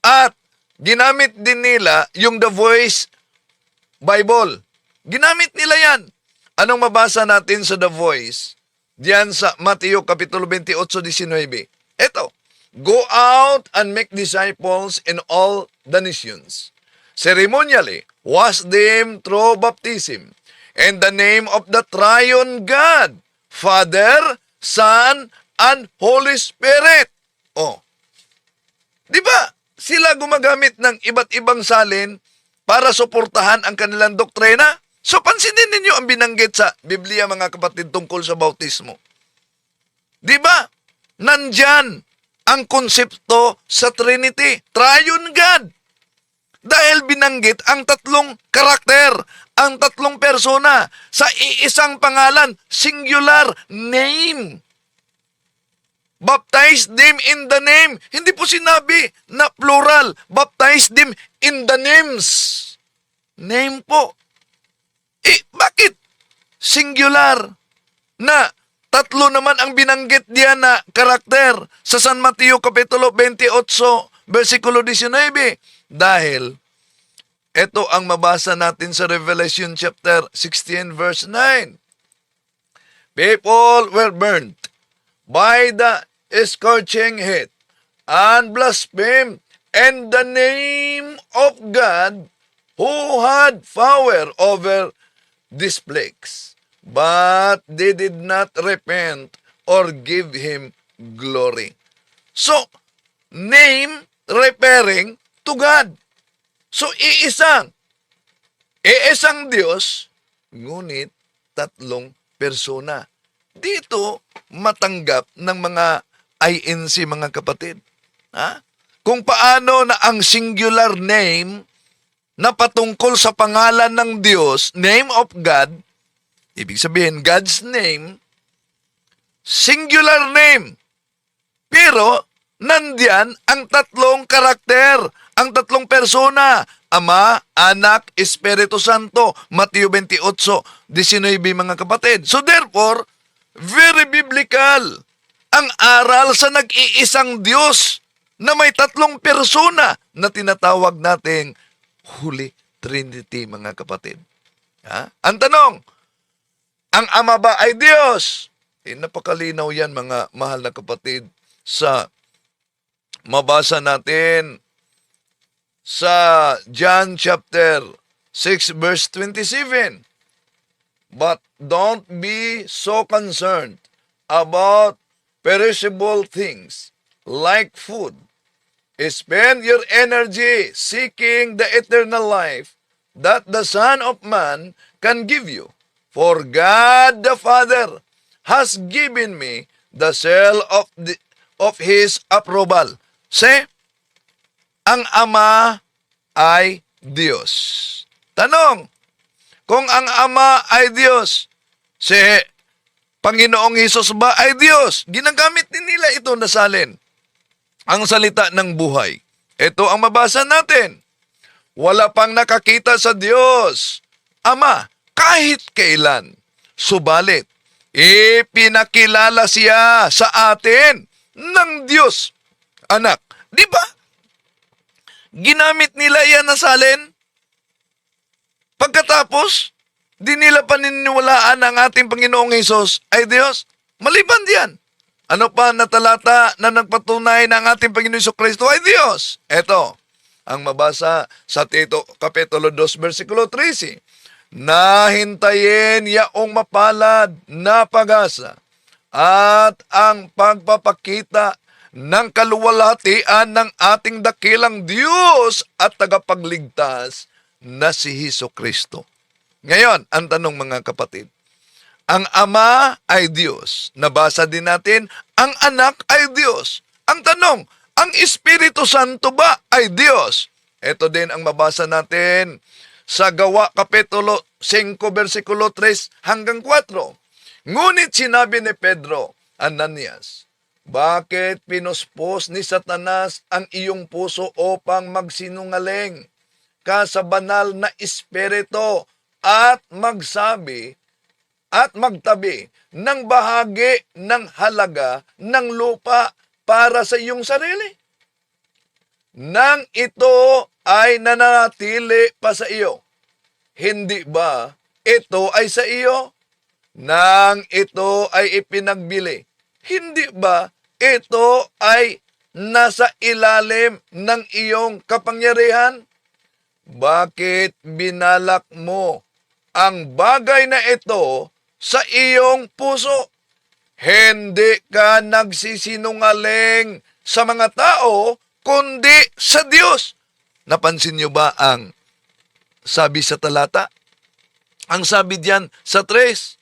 At ginamit din nila yung The Voice Bible. Ginamit nila yan. Anong mabasa natin sa The Voice? Diyan sa Mateo Kapitulo 28:19. Ito, go out and make disciples in all the nations, ceremonially wash them through baptism in the name of the triune God, Father, Son, and Holy Spirit. Oh, di ba? Sila gumagamit ng iba't ibang salin para suportahan ang kanilang doktrina. So, pansinin ninyo ang binanggit sa Biblia, mga kapatid, tungkol sa bautismo. Di ba? Nandyan ang konsepto sa Trinity, Triune God. Dahil binanggit ang 3 karakter, ang 3 persona, sa iisang pangalan, singular name. Baptize them in the name. Hindi po sinabi na plural. Baptize them in the names. Name po. Bakit? Singular na 3 naman ang binanggit diyan na karakter sa San Mateo Kapitulo 28, versikulo 19. Dahil ito ang mabasa natin sa Revelation chapter 16, verse 9. People were burnt by the scorching heat and blasphemed in the name of God who had power over these plagues, but they did not repent or give him glory. So, name referring to God. So, iisang Diyos, ngunit 3 persona. Dito, matanggap ng mga INC, mga kapatid. Ha? Kung paano na ang singular name na patungkol sa pangalan ng Diyos, name of God, ibig sabihin, God's name, singular name. Pero, nandyan ang 3 karakter, ang 3 persona, Ama, Anak, Espiritu Santo, Mateo 28:19, mga kapatid. So therefore, very biblical ang aral sa nag-iisang Diyos na may 3 persona na tinatawag nating Holy Trinity, mga kapatid. Ha? Ang tanong, ang Ama ba ay Diyos? Napakalinaw yan, mga mahal na kapatid, sa mabasa natin sa John chapter 6, verse 27. But don't be so concerned about perishable things like food. Spend your energy seeking the eternal life that the Son of Man can give you. For God the Father has given me the seal of His approval. Say, ang Ama ay Diyos. Tanong, kung ang Ama ay Diyos, si Panginoong Hesus ba ay Diyos? Ginagamit din nila ito na salin. Ang salita ng buhay. Ito ang mabasa natin. Wala pang nakakita sa Diyos, Ama, kahit kailan. Subalit, ipinakilala siya sa atin ng Diyos, Anak. Di ba? Ginamit nila yan na salin. Pagkatapos, di nila paniniwalaan ang ating Panginoong Hesus ay Diyos. Maliban diyan. Ano pa na talata na nagpatunay ng ating Panginoon Jesucristo ay Diyos? Ito, ang mabasa sa Tito Kapitulo 2, versikulo 13. Nahintayin yaong mapalad na pag-asa at ang pagpapakita ng kaluwalhatian ng ating dakilang Diyos at tagapagligtas na si Hesus Kristo. Ngayon, ang tanong mga kapatid, ang Ama ay Diyos. Nabasa din natin, ang Anak ay Diyos. Ang tanong, ang Espiritu Santo ba ay Diyos? Ito din ang mabasa natin sa Gawa Kapitulo 5, versikulo 3 hanggang 4. Ngunit sinabi ni Pedro, Ananias, bakit pinuspos ni Satanas ang iyong puso upang magsinungaling ka sa banal na espiritu at magsabi at magtabi ng bahagi ng halaga ng lupa para sa iyong sarili? Nang ito ay nananatili pa sa iyo, hindi ba ito ay sa iyo? Nang ito ay ipinagbili, hindi ba ito ay nasa ilalim ng iyong kapangyarihan? Bakit binalak mo ang bagay na ito sa iyong puso? Hindi ka nagsisinungaling sa mga tao, kundi sa Diyos. Napansin niyo ba ang sabi sa talata? Ang sabi diyan sa 3.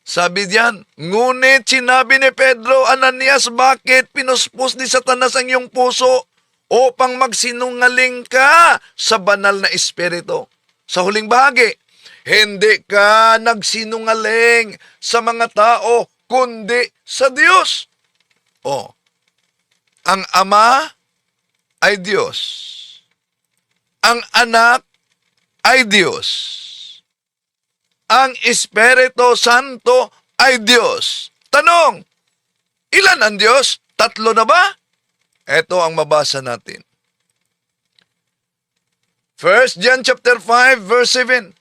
Sabi diyan, ngunit sinabi ni Pedro, Ananias, bakit pinuspos ni Satanas ang iyong puso upang magsinungaling ka sa banal na espiritu? Sa huling bahagi, hindi ka nagsinungaling sa mga tao, kundi sa Diyos. Ang Ama ay Diyos. Ang Anak ay Diyos. Ang Espiritu Santo ay Diyos. Tanong, ilan ang Diyos? 3 na ba? Ito ang mabasa natin. 1 John chapter 5 verse 7.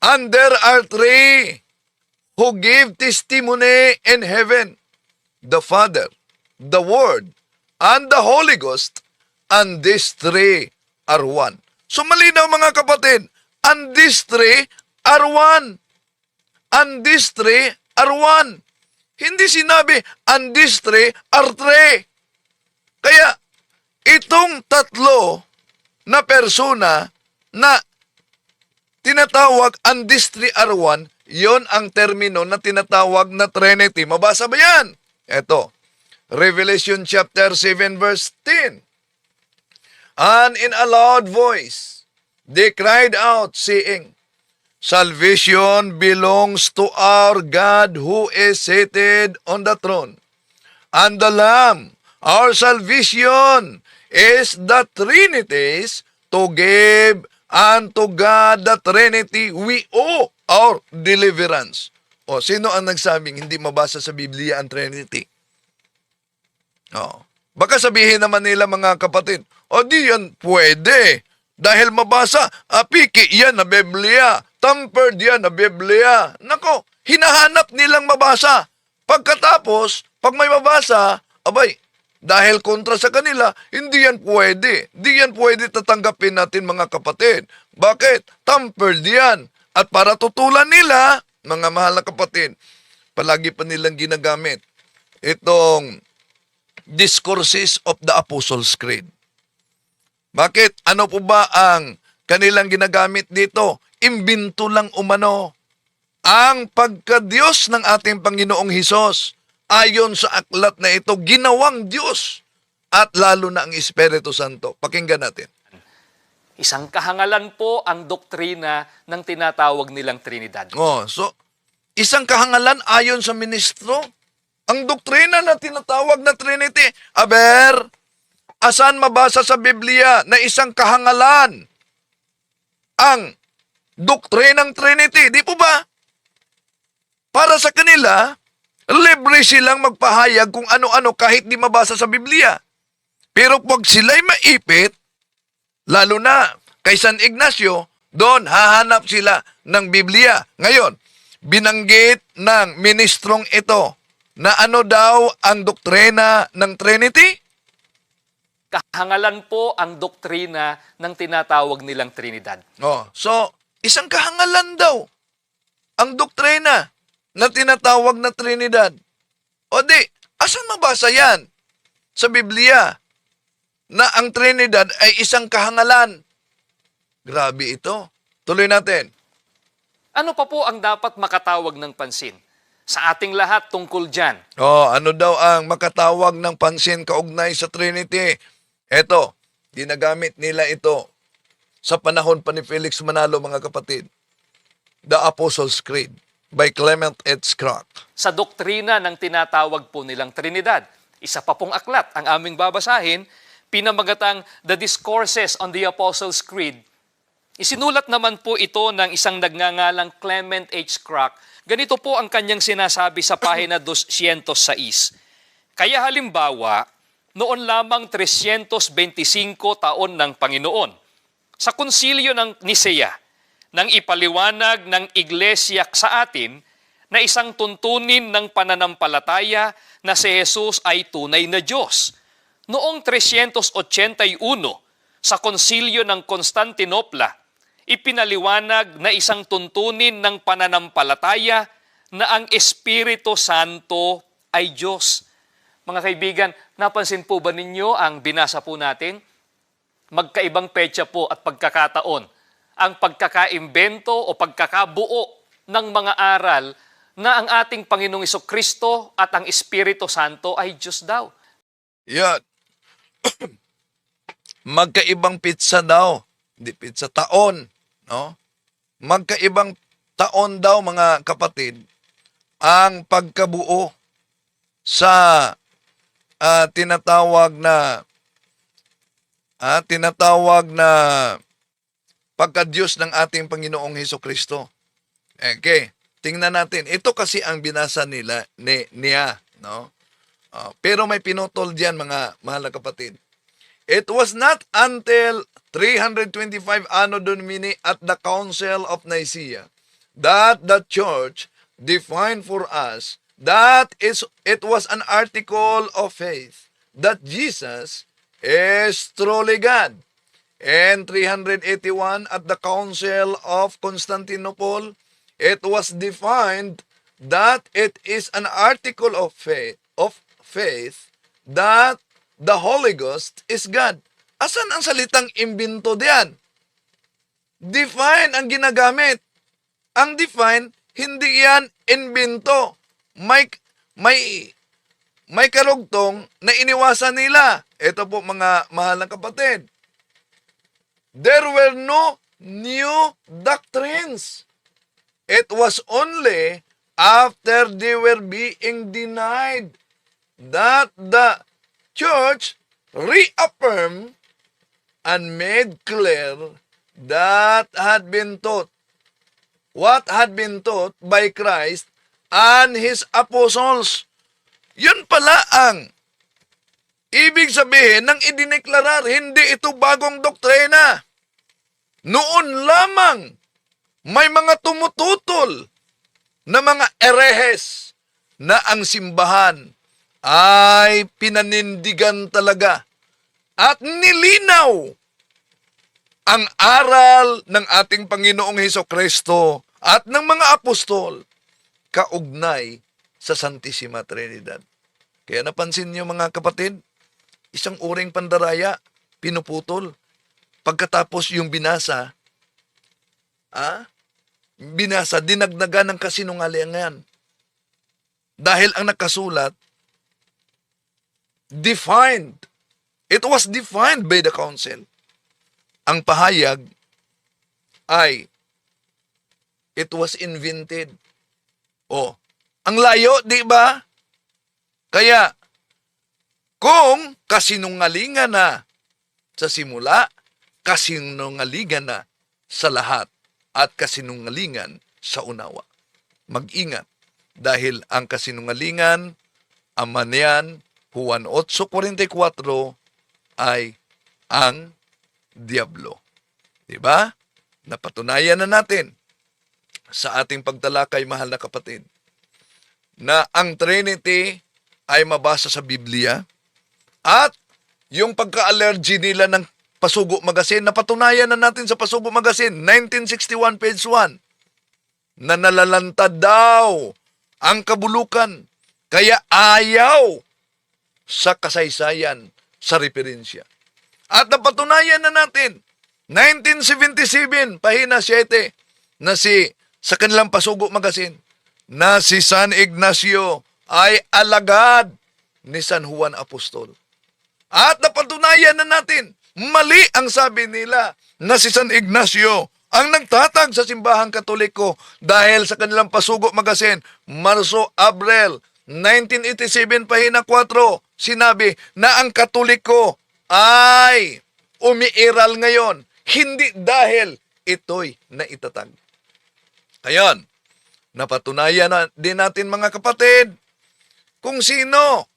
And there are 3 who give testimony in heaven, the Father, the Word, and the Holy Ghost, and these 3 are one. So malinaw mga kapatid, and these 3 are one. And these 3 are one. Hindi sinabi, and these 3 are 3. Kaya, itong 3 na persona na tinatawag, and these 3 are one, yon ang termino na tinatawag na Trinity. Mabasa ba yan? Ito, Revelation chapter 7 verse 10. And in a loud voice, they cried out, saying, Salvation belongs to our God who is seated on the throne, and the Lamb. Our salvation is the Trinity's, to give unto God the Trinity we owe our deliverance. O, sino ang nagsabing hindi mabasa sa Biblia ang Trinity? Baka sabihin naman nila mga kapatid, di yan pwede. Dahil mabasa, piki yan na Biblia, tampered yan na Biblia. Nako, hinahanap nilang mabasa. Pagkatapos, pag may mabasa, dahil kontra sa kanila, hindi yan pwede. Hindi yan pwede tatanggapin natin mga kapatid. Bakit? Tampered yan. At para tutulan nila, mga mahal na kapatid, palagi pa nilang ginagamit itong Discourses of the Apostles' Creed. Bakit? Ano po ba ang kanilang ginagamit dito? Imbento lang umano. Ang pagka-Diyos ng ating Panginoong Hesus, ayon sa aklat na ito, ginawang Diyos at lalo na ang Espiritu Santo. Pakinggan natin. Isang kahangalan po ang doktrina ng tinatawag nilang Trinidad. So, isang kahangalan ayon sa ministro, ang doktrina na tinatawag na Trinity. Asan mabasa sa Biblia na isang kahangalan ang doktrinang Trinity? Di po ba? Para sa kanila, libre silang magpahayag kung ano-ano kahit di mabasa sa Biblia. Pero pag sila'y maipit, lalo na kay San Ignacio, doon hahanap sila ng Biblia. Ngayon, binanggit ng ministrong ito na ano daw ang doktrina ng Trinity? Kahangalan po ang doktrina ng tinatawag nilang Trinidad. So, isang kahangalan daw ang doktrina na tinatawag na Trinidad. O di, asan mabasa yan? Sa Biblia, na ang Trinidad ay isang kahangalan. Grabe ito. Tuloy natin. Ano pa po ang dapat makatawag ng pansin sa ating lahat tungkol dyan? Ano daw ang makatawag ng pansin kaugnay sa Trinity? Eto, ginagamit nila ito sa panahon pa ni Felix Manalo, mga kapatid. The Apostles' Creed by Clement H. Crack. Sa doktrina ng tinatawag po nilang Trinidad, isa pa pong aklat ang aming babasahin, pinamagatang The Discourses on the Apostles' Creed. Isinulat naman po ito ng isang nagngangalang Clement H. Crack. Ganito po ang kanyang sinasabi sa pahina 206. Kaya halimbawa, noon lamang 325 taon ng Panginoon, sa konsilyo ng Nisea, nang ipaliwanag ng Iglesia sa atin na isang tuntunin ng pananampalataya na si Jesus ay tunay na Diyos. Noong 381, sa konsilyo ng Constantinopla, ipinaliwanag na isang tuntunin ng pananampalataya na ang Espiritu Santo ay Diyos. Mga kaibigan, napansin po ba ninyo ang binasa po natin? Magkaibang petsa po at pagkakataon ang pagkakaimbento o pagkakabuo ng mga aral na ang ating Panginoong Jesucristo at ang Espiritu Santo ay Diyos daw. Yan. Magkaibang pizza daw. Hindi pizza, taon. No? Magkaibang taon daw, mga kapatid, ang pagkabuo sa tinatawag na pagka-Diyos ng ating Panginoong Hesukristo. Okay, tingnan natin. Ito kasi ang binasa niya, no? Pero may pinutol diyan, mga mahal na kapatid. It was not until 325 Anno Domini at the Council of Nicaea that the Church defined for us that it was an article of faith that Jesus is truly God. And 381 at the Council of Constantinople, it was defined that it is an article of faith that the Holy Ghost is God. Asan ang salitang imbento diyan? Define ang ginagamit. Ang define, hindi yan imbento. May karugtong na iniwasan nila. Ito po, mga mahal na kapatid. There were no new doctrines. It was only after they were being denied that the church reaffirmed and made clear that had been taught, what had been taught by Christ and His apostles. Yun pala ang ibig sabihin ng idineklarar, hindi ito bagong doktrina. Noon lamang may mga tumututol na mga erehes na ang simbahan ay pinanindigan talaga at nilinaw ang aral ng ating Panginoong Hesukristo at ng mga apostol kaugnay sa Santissima Trinidad. Kaya napansin niyo, mga kapatid, isang uring pandaraya, pinuputol. Pagkatapos yung binasa, dinagdagan ng kasinungalingan. Dahil ang nakasulat, defined. It was defined by the council. Ang pahayag ay, it was invented. Ang layo, di ba? Kaya, kung kasinungalingan na sa simula, kasinungalingan na sa lahat at kasinungalingan sa unawa. Mag-ingat dahil ang kasinungalingan, ama niyan, Juan 8:44 ay ang Diablo. Diba? Napatunayan na natin sa ating pagtalakay, mahal na kapatid, na ang Trinity ay mabasa sa Biblia at yung pagka-allergy nila ng Pasugo Magazine, napatunayan na natin sa Pasugo Magazine, 1961 page 1, na nalalantad daw ang kabulukan, kaya ayaw sa kasaysayan sa referensya. At napatunayan na natin, 1977, pahina 7, na sa kanilang Pasugo Magazine, na si San Ignacio ay alagad ni San Juan Apostol. At napatunayan na natin, mali ang sabi nila na si San Ignacio ang nagtatag sa simbahang Katoliko dahil sa kanilang Pasugo Magazine, Marso-Abril 1987, pahina 4, sinabi na ang Katoliko ay umiiral ngayon, hindi dahil ito'y naitatag. Ayan, napatunayan na din natin mga kapatid kung sino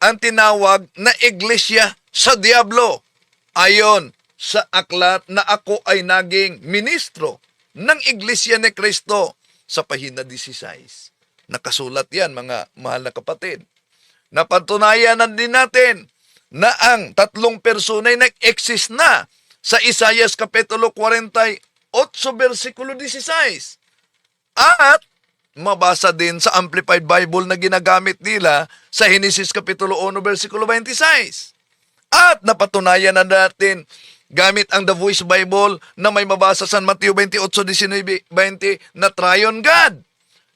ang tinawag na iglesia sa Diablo. Ayon sa aklat na ako ay naging ministro ng Iglesia ni Cristo sa pahina 16. Nakasulat yan mga mahal na kapatid. Napatunayan na din natin na ang tatlong personay nag-exist na sa Isaias Kapitulo 48, versikulo 16. At mabasa din sa Amplified Bible na ginagamit nila sa Genesis Kapitulo 1, versikulo 26. At napatunayan na natin gamit ang The Voice Bible na may mabasa sa Mateo 28:19-20 na Triune God.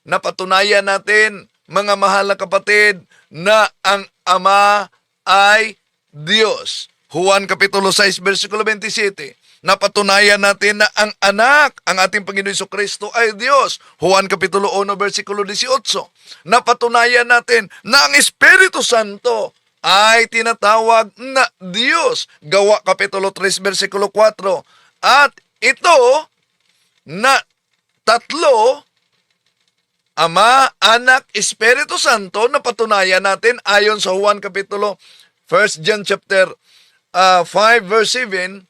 Napatunayan natin, mga mahal na kapatid, na ang Ama ay Diyos. Juan Kapitulo 6, versikulo 27. Napatunayan natin na ang anak, ang ating Panginoon Jesucristo ay Diyos. Juan Kapitulo 1, versikulo 18. Napatunayan natin na ang Espiritu Santo ay tinatawag na Diyos. Gawa Kapitulo 3, versikulo 4. At ito na tatlo, Ama, Anak, Espiritu Santo, napatunayan natin ayon sa Juan Kapitulo 1 John chapter 5 verse 7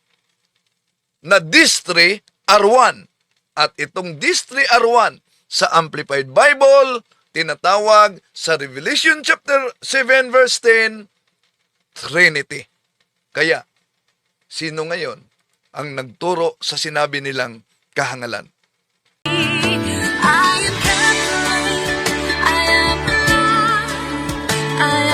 na these three are one. At itong these three are one sa Amplified Bible, tinatawag sa Revelation chapter 7 verse 10, Trinity. Kaya, sino ngayon ang nagturo sa sinabi nilang kahangalan? I am Catholic, I am alive, I